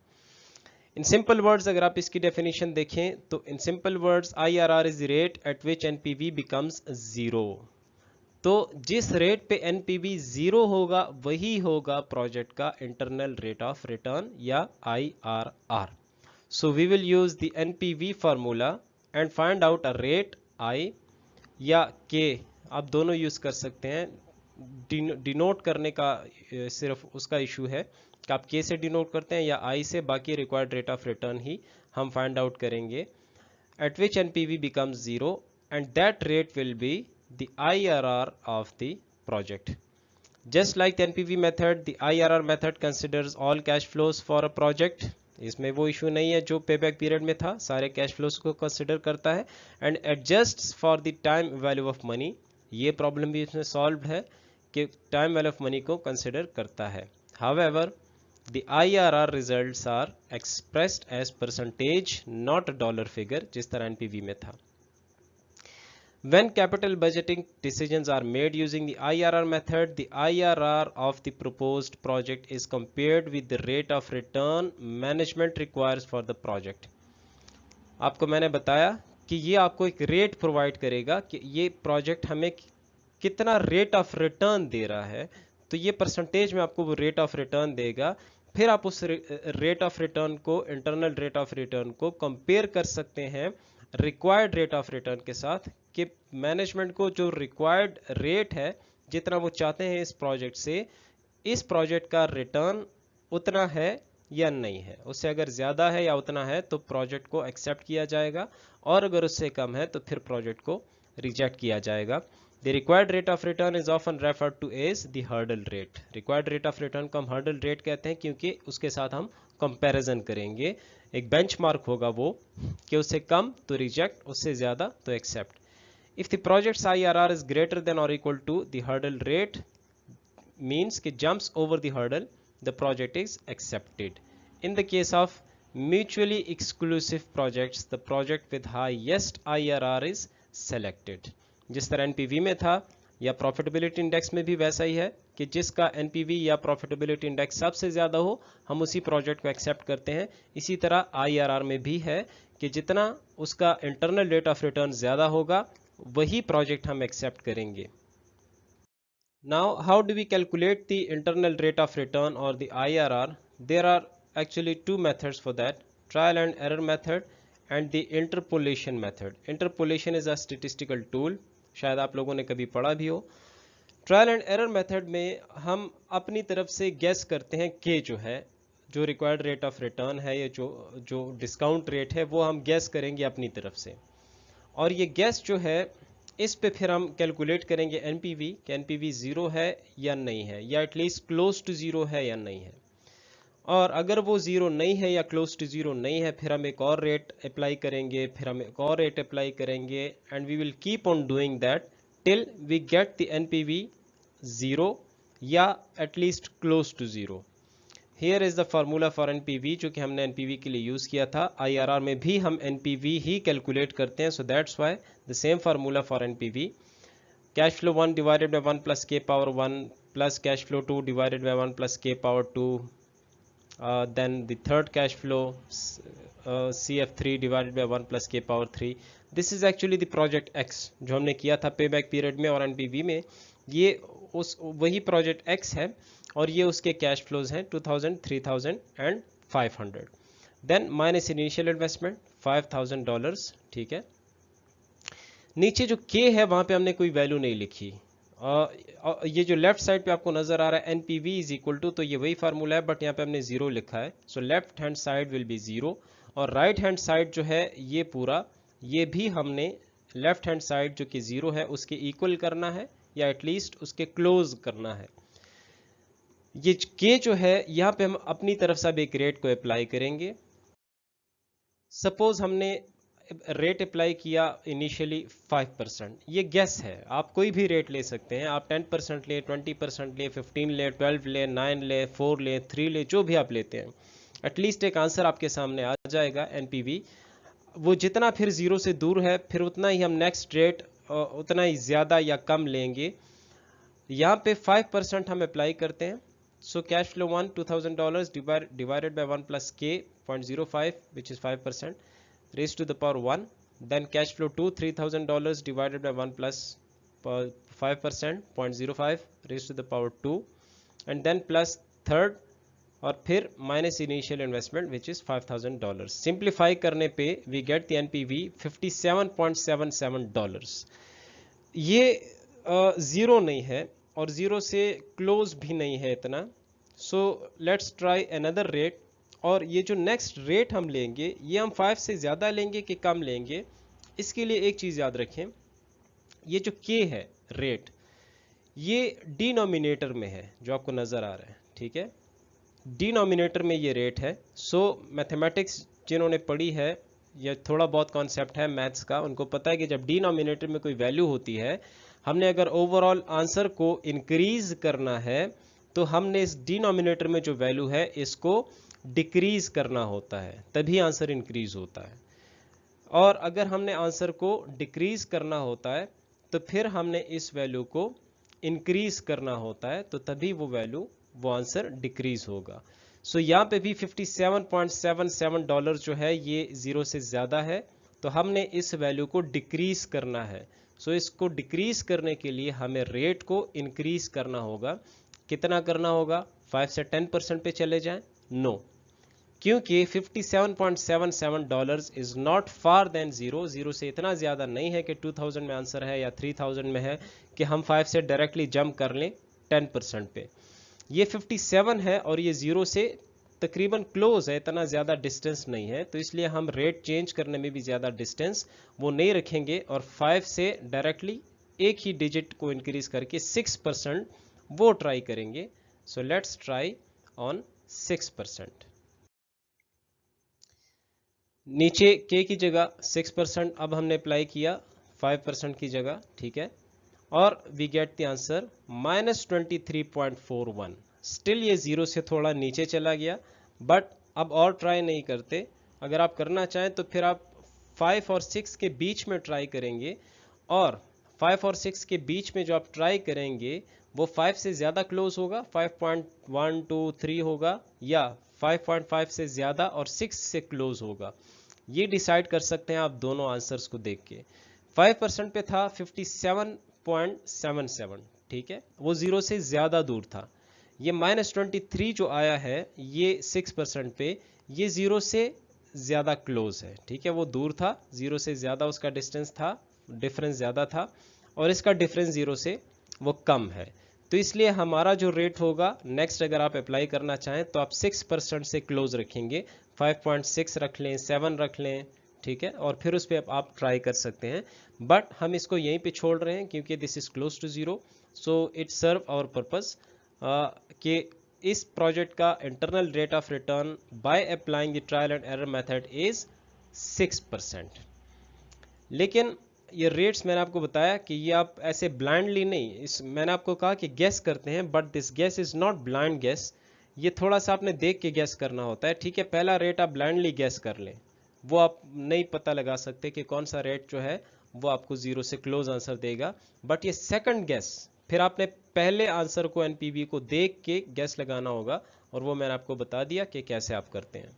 [SPEAKER 1] In simple words अगर आप इसकी डेफिनेशन देखें तो in simple words IRR is the rate at which NPV becomes zero. तो जिस रेट पे NPV जीरो होगा वही होगा प्रोजेक्ट का इंटरनल रेट ऑफ रिटर्न या IRR। So we will use the NPV formula and find out a rate I या K, आप दोनों यूज कर सकते हैं। डिनोट करने का सिर्फ उसका इशू है कि आप K से डिनोट करते हैं या I से, बाकी रिक्वायर्ड रेट ऑफ रिटर्न ही हम फाइंड आउट करेंगे। Eight which NPV becomes zero and that rate will be the IRR of the project. Just like the NPV method, the IRR method considers all cash flows for a project. इसमें वो issue नहीं है जो payback period में था, सारे cash flows को consider करता है and adjust for the time value of money. ये प्रॉब्लम भी इसमें सॉल्व है कि टाइम वैल्यू ऑफ मनी को कंसिडर करता है। However the IRR results are expressed as percentage not dollar figure जिस तरह NPV में था। When capital budgeting decisions are made using the IRR method, the IRR of the proposed project is compared with the rate of return management requires for the project. आपको मैंने बताया कि ये आपको एक रेट प्रोवाइड करेगा कि ये प्रोजेक्ट हमें कितना रेट ऑफ रिटर्न दे रहा है, तो ये परसेंटेज में आपको वो रेट ऑफ रिटर्न देगा। फिर आप उस रेट ऑफ रिटर्न को, इंटरनल रेट ऑफ रिटर्न को कंपेयर कर सकते हैं रिक्वायर्ड रेट ऑफ रिटर्न के साथ कि मैनेजमेंट को जो रिक्वायर्ड रेट है जितना वो चाहते हैं इस प्रोजेक्ट से, इस प्रोजेक्ट का रिटर्न उतना है या नहीं है। उससे अगर ज़्यादा है या उतना है तो प्रोजेक्ट को एक्सेप्ट किया जाएगा, और अगर उससे कम है तो फिर प्रोजेक्ट को रिजेक्ट किया जाएगा। The required rate of return is often referred to as the hurdle rate. Required rate of return को हम hurdle rate कहते हैं क्योंकि उसके साथ हम कंपैरिजन करेंगे, एक बेंचमार्क होगा वो कि उससे कम तो रिजेक्ट, उससे ज़्यादा तो accept. If the project's IRR is greater than or equal to the hurdle rate, means कि jumps over the hurdle, the project is accepted. In the case of mutually exclusive projects, the project with highest IRR is selected. जिस तरह NPV में था या profitability index में भी वैसा ही है कि जिसका NPV या प्रॉफिटेबिलिटी इंडेक्स सबसे ज़्यादा हो हम उसी प्रोजेक्ट को एक्सेप्ट करते हैं। इसी तरह IRR में भी है कि जितना उसका इंटरनल रेट ऑफ रिटर्न ज़्यादा होगा वही प्रोजेक्ट हम एक्सेप्ट करेंगे। Now how do we calculate the internal rate of return or the IRR? There are actually two methods for that, trial and error method and the interpolation method. Interpolation is a statistical tool, शायद आप लोगों ने कभी पढ़ा भी हो। Trial and error method में हम अपनी तरफ से गैस करते हैं कि जो है, जो रिक्वायर्ड रेट ऑफ रिटर्न है, ये जो डिस्काउंट रेट है वो हम गैस करेंगे अपनी तरफ से, और ये गैस जो है इस पे फिर हम कैलकुलेट करेंगे NPV कि NPV ज़ीरो है या नहीं है, या एटलीस्ट क्लोज टू ज़ीरो है या नहीं है। और अगर वो ज़ीरो नहीं है या क्लोज टू ज़ीरो नहीं है, फिर हम एक और रेट अप्लाई करेंगे, फिर हम एक और रेट अप्लाई करेंगे, and we will keep on doing that till we get the NPV zero या at least close to zero. Here is the formula for NPV, जो कि हमने एनपीवी के लिए यूज़ किया था। आईआरआर में भी हम एनपीवी ही कैलकुलेट करते हैं, so that's why the same formula for NPV. Cash flow 1 divided by 1 plus K power 1 plus cash flow 2 divided by 1 plus K power 2, then the third cash flow CF3 divided by 1 plus K power 3. This is actually the project X जो हमने किया था पे back period में और NPV में। ये उस वही प्रोजेक्ट X है और ये उसके कैश फ्लोज हैं 2000, 3000 and 500। Then minus initial investment $5000, ठीक है। नीचे जो K है वहाँ पे हमने कोई वैल्यू नहीं लिखी। ये जो लेफ्ट साइड पे आपको नजर आ रहा है एनपीवी इज इक्वल टू, तो ये वही फार्मूला है बट यहाँ पे हमने जीरो लिखा है। So left hand side will be zero, और राइट हैंड साइड जो है ये पूरा, ये भी हमने लेफ्ट हैंड साइड जो कि जीरो है उसके इक्वल करना है या एटलीस्ट उसके क्लोज करना है। ये के जो है यहाँ पे हम अपनी तरफ से अब एक रेट को अप्लाई करेंगे। सपोज हमने रेट अप्लाई किया इनिशियली 5%, ये गेस है, आप कोई भी रेट ले सकते हैं, आप 10% ले, 20% ले, 15 ले, 12 ले, 9 ले, 4 ले, 3 ले, जो भी आप लेते हैं, एटलीस्ट एक आंसर आपके सामने आ जाएगा एनपीवी। वो जितना फिर जीरो से दूर है फिर उतना ही हम नेक्स्ट रेट उतना ही ज़्यादा या कम लेंगे। यहाँ पे 5% हम अप्लाई करते हैं। So cash flow 1 $2000 divided by 1 plus K 0.05 which is 5% raised to the power 1. Then cash flow 2 $3000 divided by 1 plus 5% 0.05 raised to the power 2, and then plus third और फिर minus initial investment which is $5000। Simplify करने पे we get the NPV $57.77। ये zero नहीं है और zero से close भी नहीं है इतना। So let's try another rate, और ये जो नेक्स्ट रेट हम लेंगे ये हम 5 से ज़्यादा लेंगे कि कम लेंगे, इसके लिए एक चीज़ याद रखें, ये जो के है रेट ये डिनोमिनेटर में है जो आपको नज़र आ रहा है, ठीक है, डिनोमिनेटर में ये रेट है। सो मैथमेटिक्स जिन्होंने पढ़ी है या थोड़ा बहुत कॉन्सेप्ट है मैथ्स का, उनको पता है कि जब डिनोमिनेटर में कोई वैल्यू होती है, हमने अगर ओवरऑल आंसर को इंक्रीज करना है तो हमने इस डिनोमिनेटर में जो वैल्यू है इसको डिक्रीज करना होता है, तभी आंसर इंक्रीज होता है। और अगर हमने आंसर को डिक्रीज करना होता है तो फिर हमने इस वैल्यू को इंक्रीज करना होता है, तो तभी वो वैल्यू वो आंसर डिक्रीज होगा। सो यहाँ पे भी $57.77 जो है ये ज़ीरो से ज़्यादा है, तो हमने इस वैल्यू को डिक्रीज करना है। सो इसको डिक्रीज करने के लिए हमें रेट को इंक्रीज करना होगा। कितना करना होगा? 5 से 10% पे चले जाएं? नो, क्योंकि $57.77 is not far than zero. Zero से इतना ज़्यादा नहीं है कि 2000 में आंसर है या 3000 में है कि हम 5 से डायरेक्टली जंप कर लें 10% पे। ये 57 है और ये ज़ीरो से तकरीबन क्लोज है, इतना ज़्यादा डिस्टेंस नहीं है, तो इसलिए हम रेट चेंज करने में भी ज़्यादा डिस्टेंस वो नहीं रखेंगे और 5 से डायरेक्टली एक ही डिजिट को इंक्रीज करके 6% वो ट्राई करेंगे। So let's try on 6%। नीचे के की जगह 6% अब हमने अप्लाई किया 5% की जगह, ठीक है, और we get the answer -23.41। Still ये ज़ीरो से थोड़ा नीचे चला गया, बट अब और ट्राई नहीं करते। अगर आप करना चाहें तो फिर आप 5 और 6 के बीच में ट्राई करेंगे, और 5 और 6 के बीच में जो आप ट्राई करेंगे वो 5 से ज़्यादा क्लोज होगा, 5.123 होगा, या 5.5 से ज़्यादा और 6 से क्लोज होगा। ये डिसाइड कर सकते हैं आप दोनों आंसर्स को देख के। 5% पे था 57.77, ठीक है, वो ज़ीरो से ज़्यादा दूर था। ये -23 जो आया है ये 6% पे, ये ज़ीरो से ज़्यादा क्लोज है, ठीक है, वो दूर था, ज़ीरो से ज़्यादा उसका डिस्टेंस था, डिफरेंस ज़्यादा था, और इसका डिफरेंस ज़ीरो से वो कम है। तो इसलिए हमारा जो रेट होगा नेक्स्ट, अगर आप अप्लाई करना चाहें तो आप 6% से क्लोज रखेंगे, 5.6 रख लें, 7 रख लें, ठीक है, और फिर उस पर आप ट्राई कर सकते हैं। बट हम इसको यहीं पे छोड़ रहे हैं क्योंकि this is close to zero, so it serve our purpose कि इस प्रोजेक्ट का internal rate of return by applying the trial and error method is 6%। लेकिन ये रेट्स मैंने आपको बताया कि ये आप ऐसे ब्लाइंडली नहीं, इस मैंने आपको कहा कि गैस करते हैं, but this gas is not blind gas. ये थोड़ा सा आपने देख के गैस करना होता है, ठीक है। पहला रेट आप ब्लाइंडली गैस कर लें, वो आप नहीं पता लगा सकते कि कौन सा रेट जो है वो आपको जीरो से क्लोज आंसर देगा। बट ये सेकंड गैस, फिर आपने पहले आंसर को एनपीवी को देख के गैस लगाना होगा, और वो मैंने आपको बता दिया कि कैसे आप करते हैं।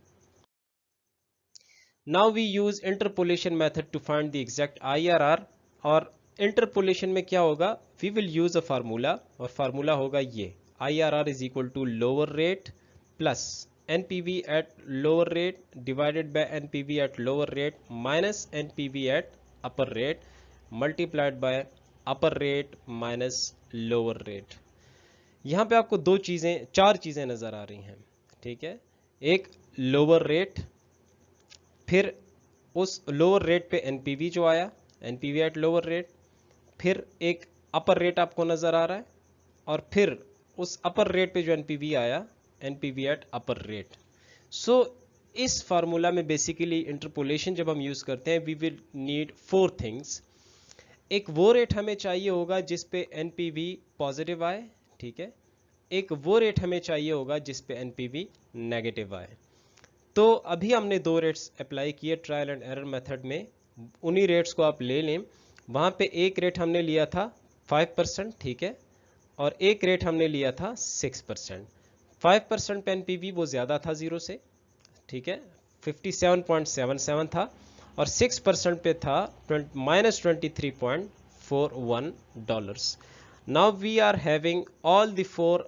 [SPEAKER 1] Now we use interpolation method to find the exact IRR। और इंटरपोलेशन में क्या होगा, we will use a formula, और फार्मूला होगा ये IRR is equal to lower rate plus NPV at lower rate divided by NPV at lower rate minus NPV at upper rate multiplied by upper rate minus lower rate। यहाँ पे आपको चार चीज़ें नज़र आ रही हैं, ठीक है। एक लोअर रेट, फिर उस लोअर रेट पे एनपीवी जो आया, एनपीवी एट लोअर रेट, फिर एक अपर रेट आपको नज़र आ रहा है, और फिर उस अपर रेट पे जो एनपीवी आया, एनपीवी एट अपर रेट। सो इस फार्मूला में बेसिकली इंटरपोलेशन जब हम यूज़ करते हैं, वी विल नीड 4 थिंग्स। एक वो रेट हमें चाहिए होगा जिस पे एनपीवी पॉजिटिव आए, ठीक है। एक वो रेट हमें चाहिए होगा जिस पे एनपीवी नेगेटिव आए। तो अभी हमने 2 रेट्स अप्लाई किए ट्रायल एंड एरर मेथड में, उन्हीं रेट्स को आप ले लें। वहाँ पे एक रेट हमने लिया था 5%, ठीक है, और एक रेट हमने लिया था 6%। 5% पे एनपीवी वो ज़्यादा था ज़ीरो से, ठीक है, 57.77 था, और 6% पे था -$23.41। Now we are having all the 4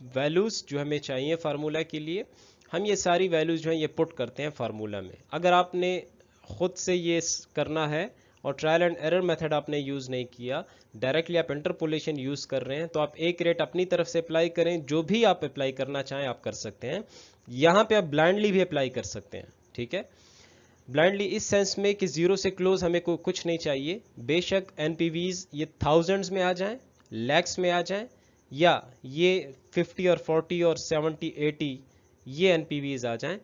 [SPEAKER 1] values जो हमें चाहिए फार्मूला के लिए। हम ये सारी वैल्यूज जो हैं ये पुट करते हैं फार्मूला में। अगर आपने खुद से ये करना है और ट्रायल एंड एरर मेथड आपने यूज़ नहीं किया, डायरेक्टली आप इंटरपोलेशन यूज़ कर रहे हैं, तो आप एक रेट अपनी तरफ से अप्लाई करें, जो भी आप अप्लाई करना चाहें आप कर सकते हैं। यहाँ पे आप ब्लाइंडली भी अप्लाई कर सकते हैं, ठीक है। ब्लाइंडली इस सेंस में कि ज़ीरो से क्लोज हमें कुछ नहीं चाहिए। बेशक एनपीवीज ये थाउजेंड्स में आ जाएं, लैक्स में आ जाएं, या ये 50 और 40 और 70 80 ये एनपीवीज आ जाएं।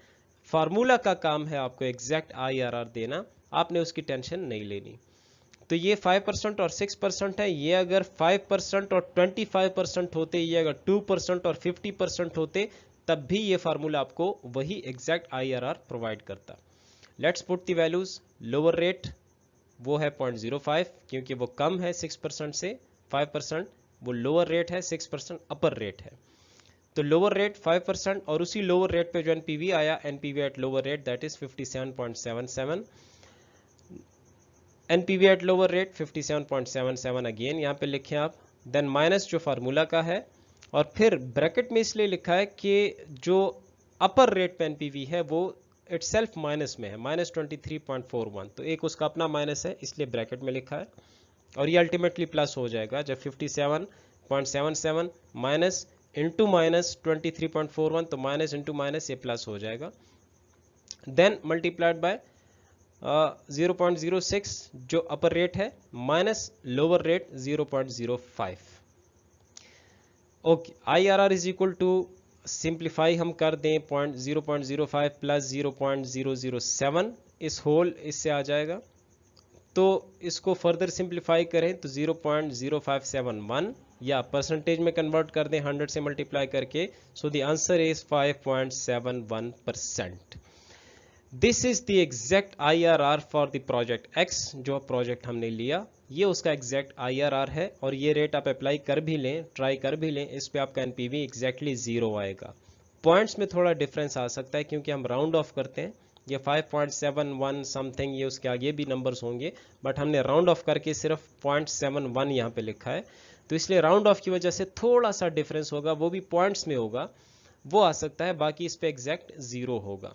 [SPEAKER 1] फार्मूला का काम है आपको एग्जैक्ट आईआरआर देना, आपने उसकी टेंशन नहीं लेनी। तो ये 5% और 6% है। ये अगर 5% और 25% होते, ये अगर 2% और 50% होते, तब भी ये फार्मूला आपको वही एग्जैक्ट आईआरआर प्रोवाइड करता। Let's put the values. Lower rate वो है 0.05, क्योंकि वो कम है 6% से। 5% वो लोअर रेट है, 6% अपर रेट है। तो लोअर रेट 5%, और उसी लोअर रेट पे जो एनपीवी आया, NPV at lower rate that is 57.77। NPV at lower rate 57.77 again यहाँ पे लिखें आप, देन माइनस जो फार्मूला का है, और फिर ब्रैकेट में इसलिए लिखा है कि जो अपर रेट पे एनपीवी है वो इटसेल्फ माइनस में है, -23.41। तो एक उसका अपना माइनस है, इसलिए ब्रैकेट में लिखा है, और ये अल्टीमेटली प्लस हो जाएगा जब 57.77 माइनस इंटू माइनस 23.41, तो माइनस इंटू माइनस ये प्लस हो जाएगा, देन मल्टीप्लाइड बाय 0.06 जो अपर रेट है, minus lower rate 0.05। Okay, IRR is equal to, simplify हम कर दें, 0.05 प्लस 0.007, इस होल इससे आ जाएगा। तो इसको फर्दर सिंप्लीफाई करें तो 0.0571, या परसेंटेज में कन्वर्ट कर दें 100 से मल्टीप्लाई करके, so the answer is 5.71%। This is the exact IRR for the project x, जो प्रोजेक्ट हमने लिया, ये उसका एग्जैक्ट IRR है। और ये रेट आप अप्लाई कर भी लें, ट्राई कर भी लें, इस पे आपका एनपीवी एग्जैक्टली 0 आएगा। पॉइंट्स में थोड़ा डिफरेंस आ सकता है क्योंकि हम राउंड ऑफ करते हैं। ये 5.71 समथिंग, ये उसके आगे भी नंबर्स होंगे, बट हमने राउंड ऑफ करके सिर्फ 0.71 यहाँ पे लिखा है, तो इसलिए राउंड ऑफ की वजह से थोड़ा सा डिफरेंस होगा, वो भी पॉइंट्स में होगा, वो आ सकता है। बाकी इस पे एग्जैक्ट 0 होगा।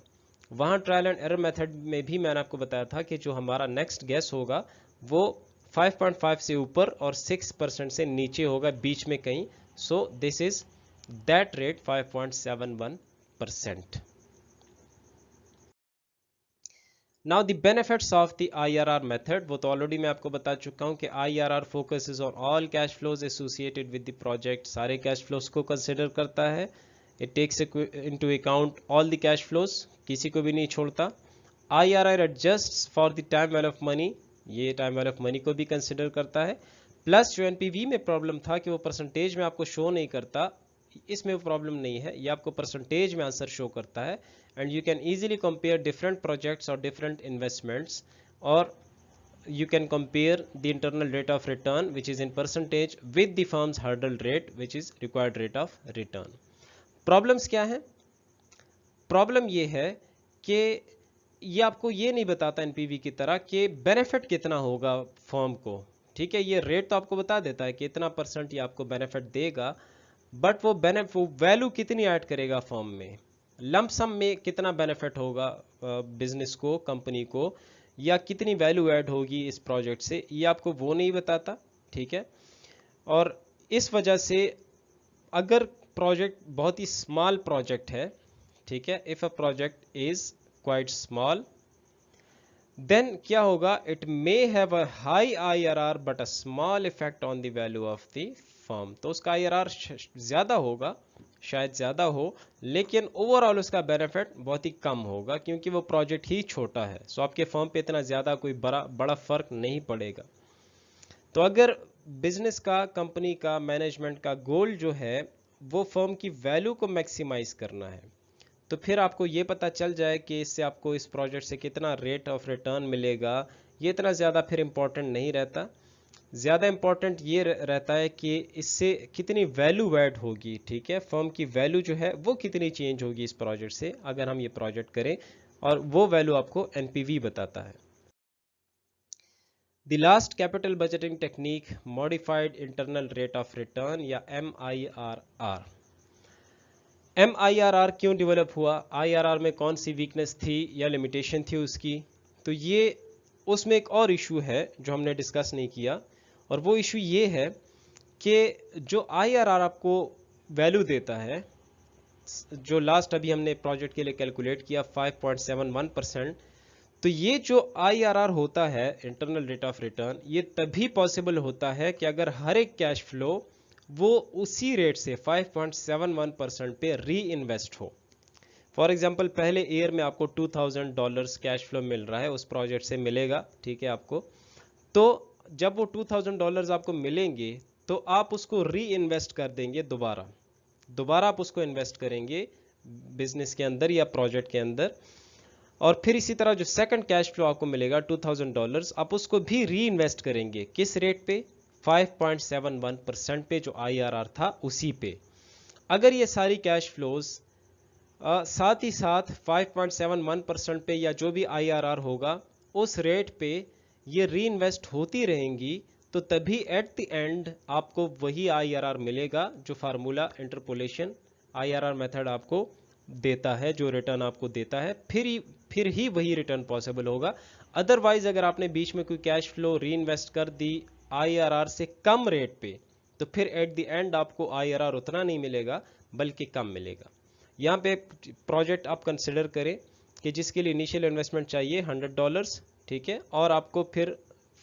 [SPEAKER 1] वहाँ ट्रायल एंड एरर मेथड में भी मैंने आपको बताया था कि जो हमारा नेक्स्ट गैस होगा वो 5.5 से ऊपर और 6% से नीचे होगा, बीच में कहीं। सो this is that rate 5.71%। Now the benefits of the IRR method, वो तो ऑलरेडी मैं आपको बता चुका हूँ कि IRR focuses on all cash flows associated with the project, सारे कैश फ्लोज को कंसिडर करता है। It takes into account all the cash flows, किसी को भी नहीं छोड़ता। IRR adjust for the time value of money, ये टाइम वैल्यू ऑफ मनी को भी कंसिडर करता है। प्लस जो NPV में प्रॉब्लम था कि वो परसेंटेज में आपको शो नहीं करता, इसमें वो प्रॉब्लम नहीं है, ये आपको परसेंटेज में आंसर शो करता है। And you can easily compare different projects और डिफरेंट इन्वेस्टमेंट्स, और you can compare the internal rate of return which is in percentage with the firm's hurdle rate which is required rate of return. Problems क्या है? Problem ये है कि ये आपको ये नहीं बताता एनपीवी की तरह कि बेनिफिट कितना होगा फर्म को, ठीक है। ये रेट तो आपको बता देता है कि इतना परसेंट ये आपको बेनिफिट देगा, बट वो वैल्यू कितनी ऐड करेगा फर्म में, लंप सम में कितना बेनिफिट होगा बिजनेस को, कंपनी को, या कितनी वैल्यू ऐड होगी इस प्रोजेक्ट से, ये आपको वो नहीं बताता, ठीक है। और इस वजह से अगर प्रोजेक्ट बहुत ही स्मॉल प्रोजेक्ट है, ठीक है, if a project is quite small, then क्या होगा, it may have a high IRR but a small effect on the value of the firm. तो उसका IRR ज्यादा होगा, शायद ज़्यादा हो, लेकिन ओवरऑल उसका बेनिफिट बहुत ही कम होगा क्योंकि वो प्रोजेक्ट ही छोटा है। सो आपके फर्म पे इतना ज़्यादा कोई बड़ा फर्क नहीं पड़ेगा। तो अगर बिजनेस का, कंपनी का, मैनेजमेंट का गोल जो है वो फर्म की वैल्यू को मैक्सिमाइज करना है, तो फिर आपको ये पता चल जाए कि इससे आपको इस प्रोजेक्ट से कितना रेट ऑफ रिटर्न मिलेगा, ये इतना ज़्यादा फिर इम्पोर्टेंट नहीं रहता। ज़्यादा इम्पॉर्टेंट ये रहता है कि इससे कितनी वैल्यू ऐड होगी, ठीक है, फर्म की वैल्यू जो है वो कितनी चेंज होगी इस प्रोजेक्ट से अगर हम ये प्रोजेक्ट करें, और वो वैल्यू आपको एनपीवी बताता है। The last capital budgeting technique, modified internal rate of return या MIRR। MIRR क्यों डेवलप हुआ, IRR में कौन सी वीकनेस थी या लिमिटेशन थी उसकी, तो ये उसमें एक और इशू है जो हमने डिस्कस नहीं किया, और वो इशू ये है कि जो IRR आपको वैल्यू देता है, जो लास्ट अभी हमने प्रोजेक्ट के लिए कैलकुलेट किया 5.71%, तो ये जो IRR होता है, इंटरनल रेट ऑफ रिटर्न, ये तभी पॉसिबल होता है कि अगर हर एक कैश फ्लो वो उसी रेट से 5.71% पे री इन्वेस्ट हो। फॉर एग्जाम्पल पहले ईयर में आपको $2000 कैश फ्लो मिल रहा है, उस प्रोजेक्ट से मिलेगा, ठीक है आपको। तो जब वो $2000 आपको मिलेंगे तो आप उसको री इन्वेस्ट कर देंगे, दोबारा आप उसको इन्वेस्ट करेंगे बिजनेस के अंदर या प्रोजेक्ट के अंदर। और फिर इसी तरह जो सेकंड कैश फ्लो आपको मिलेगा $2000, आप उसको भी री इन्वेस्ट करेंगे, किस रेट पे, 5.71% पे, जो IRR था उसी पे। अगर ये सारी कैश फ्लोज साथ ही साथ 5.71% पे या जो भी IRR होगा उस रेट पे ये री इन्वेस्ट होती रहेंगी, तो तभी एट द एंड आपको वही IRR मिलेगा जो फार्मूला इंटरपोलेशन IRR मेथड आपको देता है, जो रिटर्न आपको देता है, फिर ही वही रिटर्न पॉसिबल होगा। अदरवाइज अगर आपने बीच में कोई कैश फ्लो री इन्वेस्ट कर दी IRR से कम रेट पे, तो फिर एट द एंड आपको IRR उतना नहीं मिलेगा बल्कि कम मिलेगा। यहाँ पे प्रोजेक्ट आप कंसिडर करें कि जिसके लिए इनिशियल इन्वेस्टमेंट चाहिए $100, ठीक है, और आपको फिर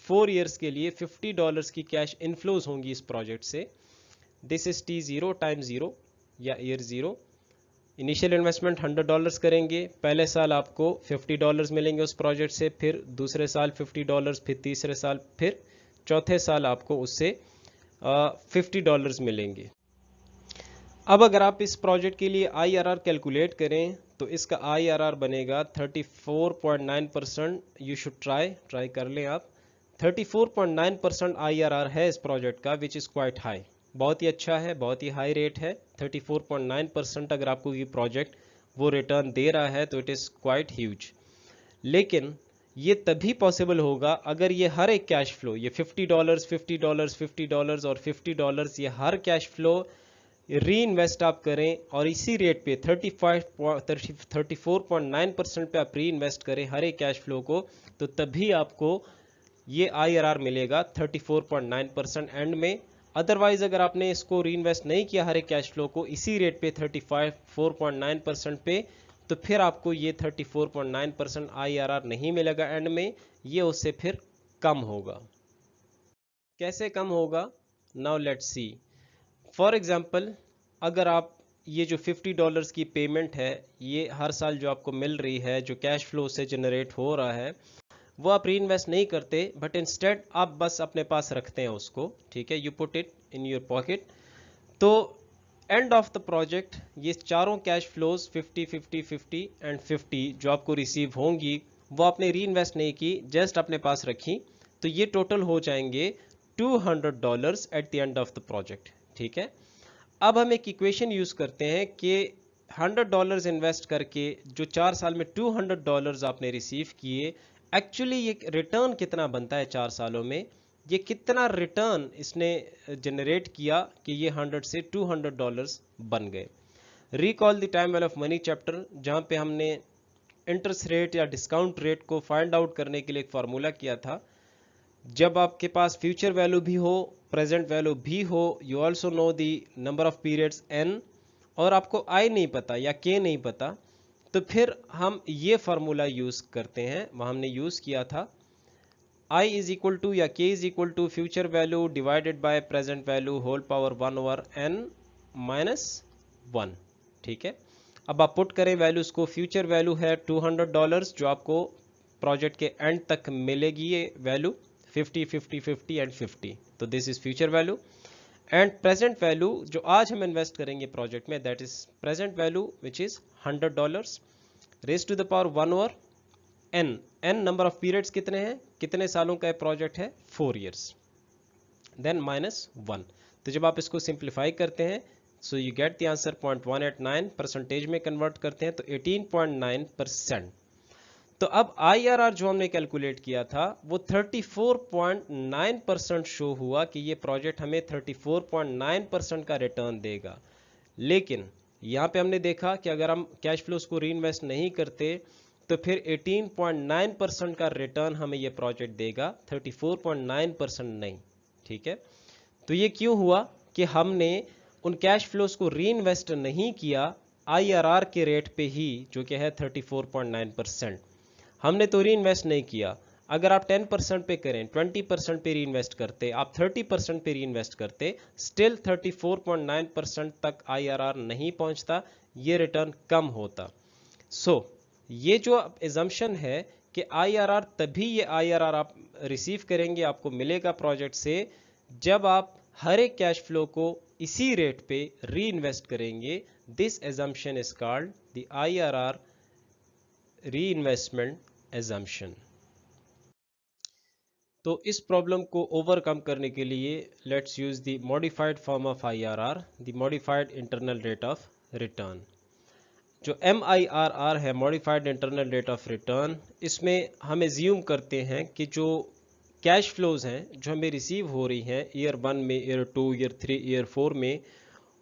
[SPEAKER 1] 4 इयर्स के लिए $50 की कैश इनफ्लोज होंगी इस प्रोजेक्ट से। दिस इज T0 टाइम 0 या ईयर 0। इनिशियल इन्वेस्टमेंट $100 करेंगे, पहले साल आपको $50 मिलेंगे उस प्रोजेक्ट से, फिर दूसरे साल $50, फिर तीसरे साल, फिर चौथे साल आपको उससे $50 मिलेंगे। अब अगर आप इस प्रोजेक्ट के लिए IRR कैलकुलेट करें तो इसका IRR बनेगा 34.9%। यू शुड ट्राई कर लें आप। 34.9% IRR है इस प्रोजेक्ट का, विच इज़ क्वाइट हाई, बहुत ही अच्छा है, बहुत ही हाई रेट है। 34.9% अगर आपको ये प्रोजेक्ट वो रिटर्न दे रहा है तो इट इज़ क्वाइट ह्यूज। लेकिन ये तभी पॉसिबल होगा अगर ये हर एक कैश फ्लो, ये $50, $50, $50 और $50, ये हर कैश फ्लो री इन्वेस्ट आप करें और इसी रेट पे 34.9% पे आप री इन्वेस्ट करें हर एक कैश फ्लो को, तो तभी आपको ये IRR मिलेगा 34.9% एंड में। अदरवाइज अगर आपने इसको री इन्वेस्ट नहीं किया हर एक कैश फ्लो को इसी रेट पे 34.9% पे, तो फिर आपको ये 34.9% IRR नहीं मिलेगा एंड में, ये उससे फिर कम होगा। कैसे कम होगा, now let's see. For example अगर आप ये जो $50 की पेमेंट है, ये हर साल जो आपको मिल रही है, जो कैश फ्लो से जनरेट हो रहा है, वो आप री इन्वेस्ट नहीं करते, बट इंस्टेड आप बस अपने पास रखते हैं उसको, ठीक है, you put it in your pocket. तो एंड ऑफ द प्रोजेक्ट ये चारों कैश फ्लोज 50 50 50 एंड 50 जो आपको रिसीव होंगी, वो आपने री इन्वेस्ट नहीं की, जस्ट अपने पास रखी, तो ये टोटल हो जाएंगे $200 at the end of the project, ठीक है। अब हम एक इक्वेशन यूज करते हैं कि $100 इन्वेस्ट करके जो 4 साल में $200 आपने रिसीव किए, एक्चुअली ये रिटर्न कितना बनता है 4 सालों में, ये कितना रिटर्न इसने जनरेट किया कि ये 100 से $200 बन गए। Recall the time value of money chapter, जहाँ पे हमने इंटरेस्ट रेट या डिस्काउंट रेट को फाइंड आउट करने के लिए एक फार्मूला किया था। जब आपके पास फ्यूचर वैल्यू भी हो, प्रेजेंट वैल्यू भी हो, you also know the number of periods n, और आपको i नहीं पता या k नहीं पता, तो फिर हम ये फार्मूला यूज करते हैं। वहाँ हमने यूज किया था i इज इक्वल टू या k is equal to future value divided by present value whole power 1/n minus 1, ठीक है। अब आप पुट करें वैल्यूज को, फ्यूचर वैल्यू है $200 जो आपको प्रोजेक्ट के एंड तक मिलेगी, ये वैल्यू 50 50 50 एंड 50, तो this is future value. And present value जो आज हम इन्वेस्ट करेंगे प्रोजेक्ट में, that is present value which is $100 raise to the power 1/n। n number of periods कितने हैं, कितने सालों का प्रोजेक्ट है, 4 years, देन माइनस 1। तो जब आप इसको सिंप्लीफाई करते हैं, so you get the answer 0.189, percentage में कन्वर्ट करते हैं तो 18.9%। तो अब IRR जो हमने कैलकुलेट किया था वो 34.9% शो हुआ कि ये प्रोजेक्ट हमें 34.9% का रिटर्न देगा। लेकिन यहाँ पे हमने देखा कि अगर हम कैश फ्लोज को री इन्वेस्ट नहीं करते तो फिर 18.9% का रिटर्न हमें ये प्रोजेक्ट देगा, 34.9% नहीं, ठीक है। तो ये क्यों हुआ कि हमने उन कैश फ्लोज को री इन्वेस्ट नहीं किया IRR के रेट पे ही, जो कि है 34.9%। हमने तो री इन्वेस्ट नहीं किया। अगर आप 10% पे करें, 20% पे री इन्वेस्ट करते, आप 30% पे री इन्वेस्ट करते, स्टिल 34.9% तक IRR नहीं पहुंचता, ये रिटर्न कम होता। सो ये जो एजम्पशन है कि IRR, तभी ये IRR आप रिसीव करेंगे, आपको मिलेगा प्रोजेक्ट से, जब आप हर एक कैश फ्लो को इसी रेट पे री इन्वेस्ट करेंगे। This assumption is called the IRR री इन्वेस्टमेंट एजम्पशन। तो इस प्रॉब्लम को ओवरकम करने के लिए let's use the modified form of IRR, the modified internal rate of return. जो MIRR है, modified internal rate of return, इसमें हम एज्यूम करते हैं कि जो कैश फ्लोज हैं जो हमें रिसीव हो रही हैं ईयर 1 में, ईयर 2, ईयर 3, ईयर 4 में,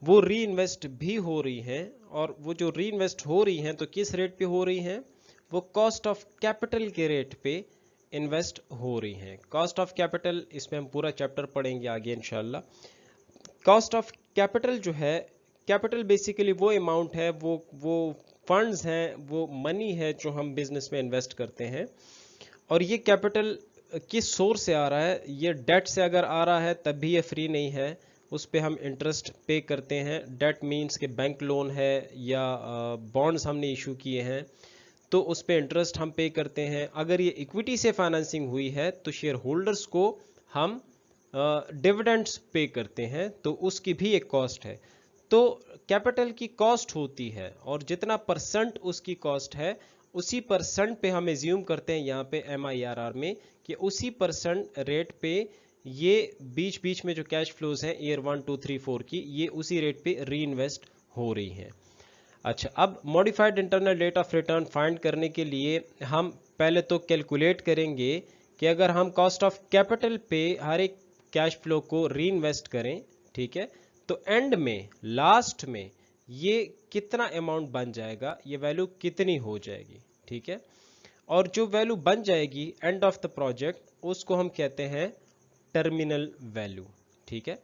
[SPEAKER 1] वो री इन्वेस्ट भी हो रही हैं। और वो जो री इन्वेस्ट हो रही हैं तो किस रेट पे हो रही हैं, वो कॉस्ट ऑफ कैपिटल के रेट पे इन्वेस्ट हो रही हैं। कॉस्ट ऑफ कैपिटल, इसमें हम पूरा चैप्टर पढ़ेंगे आगे इंशाल्लाह। कॉस्ट ऑफ कैपिटल जो है, कैपिटल बेसिकली वो अमाउंट है, वो फंड्स हैं, वो मनी है जो हम बिजनेस में इन्वेस्ट करते हैं। और ये कैपिटल किस सोर्स से आ रहा है, ये डेट से अगर आ रहा है तब भी ये फ्री नहीं है, उस पे हम इंटरेस्ट पे करते हैं। डेट मीन्स के बैंक लोन है या बॉन्ड्स हमने इशू किए हैं, तो उस पे इंटरेस्ट हम पे करते हैं। अगर ये इक्विटी से फाइनेंसिंग हुई है तो शेयर होल्डर्स को हम डिविडेंड्स पे करते हैं, तो उसकी भी एक कॉस्ट है। तो कैपिटल की कॉस्ट होती है, और जितना परसेंट उसकी कॉस्ट है उसी परसेंट पे हम एज्यूम करते हैं यहाँ पे MIRR में कि उसी परसेंट रेट पे ये बीच बीच में जो कैश फ्लोज हैं ईयर 1, 2, 3, 4 की, ये उसी रेट पे री इन्वेस्ट हो रही हैं। अच्छा, अब modified internal rate of return find करने के लिए हम पहले तो कैलकुलेट करेंगे कि अगर हम कॉस्ट ऑफ कैपिटल पे हर एक कैश फ्लो को री इन्वेस्ट करें, ठीक है, तो एंड में, लास्ट में ये कितना अमाउंट बन जाएगा, ये वैल्यू कितनी हो जाएगी, ठीक है। और जो वैल्यू बन जाएगी एंड ऑफ द प्रोजेक्ट, उसको हम कहते हैं टर्मिनल वैल्यू, ठीक है।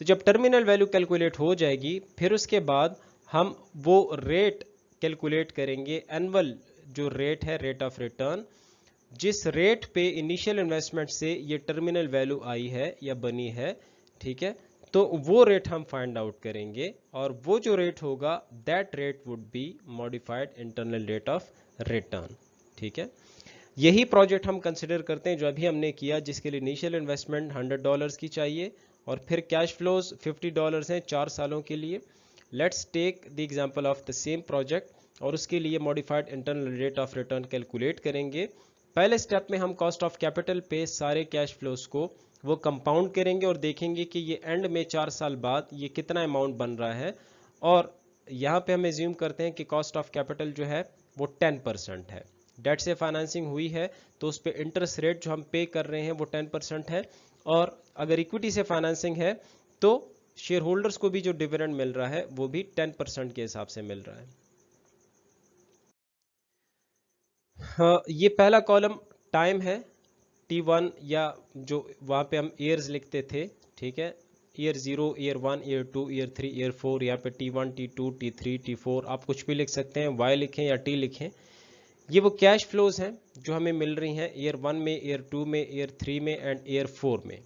[SPEAKER 1] तो जब टर्मिनल वैल्यू कैलकुलेट हो जाएगी, फिर उसके बाद हम वो रेट कैलकुलेट करेंगे, एनुअल जो रेट है, रेट ऑफ रिटर्न, जिस रेट पे इनिशियल इन्वेस्टमेंट से ये टर्मिनल वैल्यू आई है या बनी है, ठीक है। तो वो रेट हम फाइंड आउट करेंगे और वो जो रेट होगा that rate would be modified internal rate of return. ठीक है, यही प्रोजेक्ट हम कंसिडर करते हैं जो अभी हमने किया, जिसके लिए इनिशियल इन्वेस्टमेंट $100 की चाहिए और फिर कैश फ्लोज $50 हैं 4 सालों के लिए। Let's take the example of the same project और उसके लिए modified internal rate of return calculate करेंगे। पहले स्टेप में हम कॉस्ट ऑफ कैपिटल पे सारे कैश फ्लोज को वो कंपाउंड करेंगे और देखेंगे कि ये एंड में 4 साल बाद ये कितना अमाउंट बन रहा है। और यहाँ पे हम एज्यूम करते हैं कि कॉस्ट ऑफ कैपिटल जो है वो 10% है। डेट से फाइनेंसिंग हुई है तो उस पर इंटरेस्ट रेट जो हम पे कर रहे हैं वो 10% है, और अगर इक्विटी से फाइनेंसिंग है तो शेयर होल्डर्स को भी जो डिविडेंड मिल रहा है वो भी 10% के हिसाब से मिल रहा है। हाँ, ये पहला कॉलम टाइम है T1, या जो वहाँ पे हम ईयर्स लिखते थे। ठीक है, year 0, year 1, year 2, year 3, year 4, यहाँ पे T1, T2, T3, T4 आप कुछ भी लिख सकते हैं, Y लिखें या T लिखें। ये वो कैश फ्लोज हैं जो हमें मिल रही हैं ईयर 1 में, ईयर 2 में, ईयर 3 में एंड ईयर 4 में।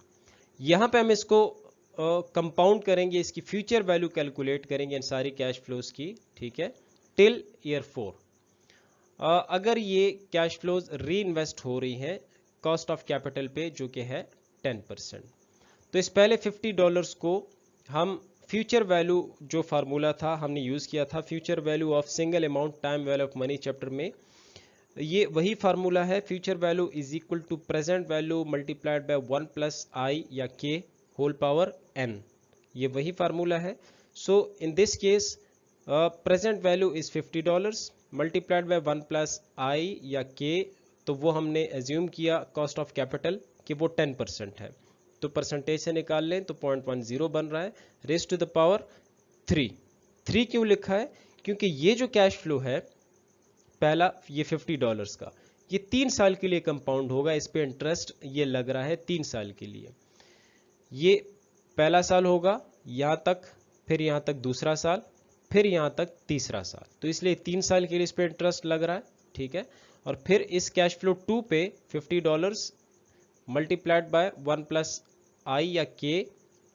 [SPEAKER 1] यहाँ पे हम इसको कंपाउंड करेंगे, इसकी फ्यूचर वैल्यू कैलकुलेट करेंगे इन सारी कैश फ्लोज की। ठीक है, टिल ईयर 4। अगर ये कैश फ्लोज री इन्वेस्ट हो रही हैं कॉस्ट ऑफ कैपिटल पे जो कि है 10%, तो इस पहले $50 को हम फ्यूचर वैल्यू जो फार्मूला था हमने यूज़ किया था, future value of single amount time value of money chapter में, ये वही फार्मूला है। Future value is equal to present value multiplied by 1 plus i या के होल पावर n, ये वही फार्मूला है। So in this case present value is $50 multiplied by 1 plus i या K, तो वो हमने एज्यूम किया कॉस्ट ऑफ कैपिटल कि वो 10% है, तो परसेंटेज से निकाल लें तो 0.10 बन रहा है, रेज टू द पावर 3 क्यों लिखा है? क्योंकि ये जो कैश फ्लो है पहला, ये $50 का, ये 3 साल के लिए कंपाउंड होगा, इस पे इंटरेस्ट ये लग रहा है 3 साल के लिए। ये पहला साल होगा यहाँ तक, फिर यहाँ तक दूसरा साल, फिर यहाँ तक तीसरा साल, तो इसलिए 3 साल के लिए इस पे इंटरेस्ट लग रहा है। ठीक है, और फिर इस कैश फ्लो 2 पे $50 मल्टीप्लाइड बाय 1 प्लस आई या के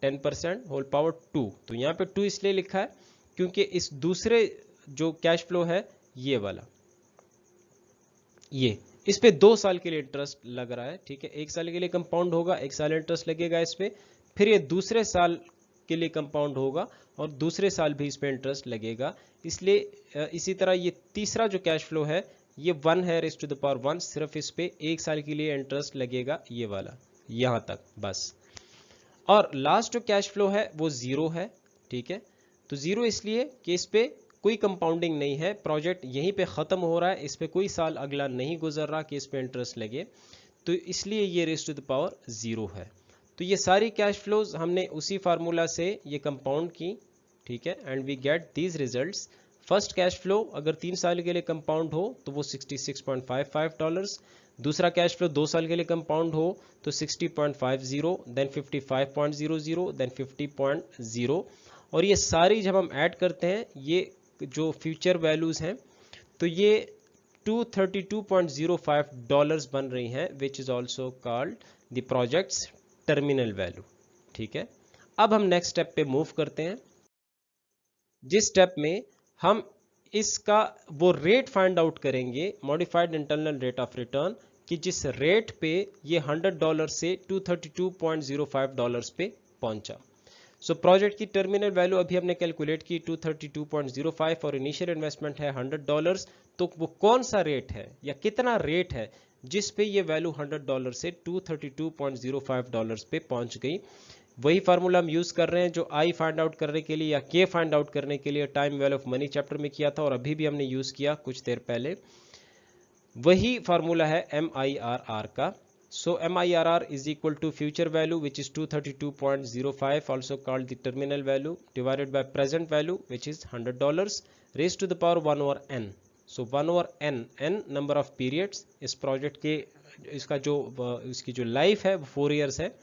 [SPEAKER 1] 10% होल पावर 2, तो यहाँ पे 2 इसलिए लिखा है क्योंकि इस दूसरे जो कैश फ्लो है ये वाला, ये इस पे 2 साल के लिए इंटरेस्ट लग रहा है। ठीक है, 1 साल के लिए कंपाउंड होगा, 1 साल इंटरेस्ट लगेगा इस पे, फिर ये दूसरे साल के लिए कंपाउंड होगा और दूसरे साल भी इस पे इंटरेस्ट लगेगा। इसलिए इसी तरह ये तीसरा जो कैश फ्लो है ये 1 है रेज़ टू द पावर 1, सिर्फ इस पे 1 साल के लिए इंटरेस्ट लगेगा, ये वाला यहाँ तक बस। और लास्ट जो कैश फ्लो है वो 0 है। ठीक है, तो 0 इसलिए कि इस पे कोई कंपाउंडिंग नहीं है, प्रोजेक्ट यहीं पे ख़त्म हो रहा है, इस पे कोई साल अगला नहीं गुजर रहा कि इस पे इंटरेस्ट लगे, तो इसलिए ये रेज़ टू द पावर 0 है। तो ये सारी कैश फ्लोज हमने उसी फार्मूला से ये कंपाउंड की। ठीक है, and we get these results. First cash flow अगर 3 साल के लिए कंपाउंड हो तो वो $66.55, दूसरा कैश फ्लो 2 साल के लिए कंपाउंड हो तो 60.50, देन 55.00, देन 50.0, और ये सारी जब हम ऐड करते हैं ये जो फ्यूचर वैल्यूज़ हैं तो ये $232.05 बन रही हैं, which is also called the projects terminal value. ठीक है, अब हम नेक्स्ट स्टेप पे मूव करते हैं, जिस स्टेप में हम इसका वो रेट फाइंड आउट करेंगे, modified internal rate of return, कि जिस रेट पे ये $100 से $232.05 पे पहुंचा। सो प्रोजेक्ट की टर्मिनल वैल्यू अभी हमने कैलकुलेट की 232.05 और इनिशियल इन्वेस्टमेंट है $100, तो वो कौन सा रेट है या कितना रेट है जिस पे ये वैल्यू $100 से $232.05 पे पहुंच गई। वही फार्मूला हम यूज़ कर रहे हैं जो आई फाइंड आउट करने के लिए या के फाइंड आउट करने के लिए time value of money chapter में किया था और अभी भी हमने यूज़ किया कुछ देर पहले। वही फार्मूला है MIRR का। So MIRR is equal to future value which is 232.05, also called the terminal value, divided by present value which is $100 raised to the power 1 over n. So 1 over n number of periods इस project के इसकी जो life है वो 4 years है,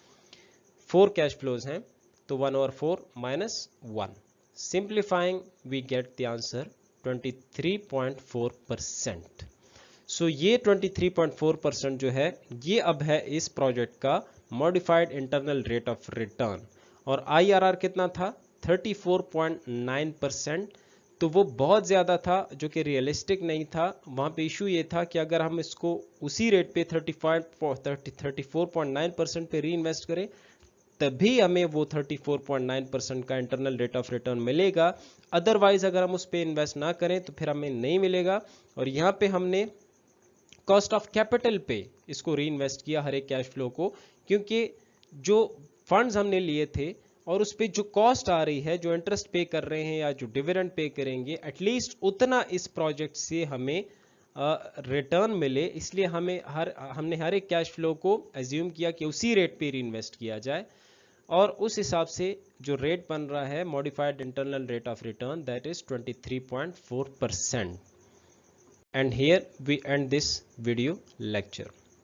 [SPEAKER 1] 4 cash flows हैं, तो 1 over 4 minus 1. Simplifying we get the answer 23.4%. सो ये 23.4% जो है ये अब है इस प्रोजेक्ट का modified internal rate of return. और IRR कितना था 34.9%। तो वो बहुत ज़्यादा था जो कि रियलिस्टिक नहीं था। वहाँ पे इशू ये था कि अगर हम इसको उसी रेट पे 34.9% पे री इन्वेस्ट करें तभी हमें वो 34.9% का इंटरनल रेट ऑफ रिटर्न मिलेगा। अदरवाइज अगर हम उस पर इन्वेस्ट ना करें तो फिर हमें नहीं मिलेगा। और यहाँ पे हमने कॉस्ट ऑफ कैपिटल पे इसको री इन्वेस्ट किया हर एक कैश फ्लो को, क्योंकि जो फंड्स हमने लिए थे और उस पर जो कॉस्ट आ रही है, जो इंटरेस्ट पे कर रहे हैं या जो डिविडेंड पे करेंगे, एटलीस्ट उतना इस प्रोजेक्ट से हमें रिटर्न मिले। इसलिए हमने हर एक कैश फ्लो को एज्यूम किया कि उसी रेट पे री इन्वेस्ट किया जाए। और उस हिसाब से जो रेट बन रहा है modified internal rate of return, that is 23.4%। And here we end this video lecture.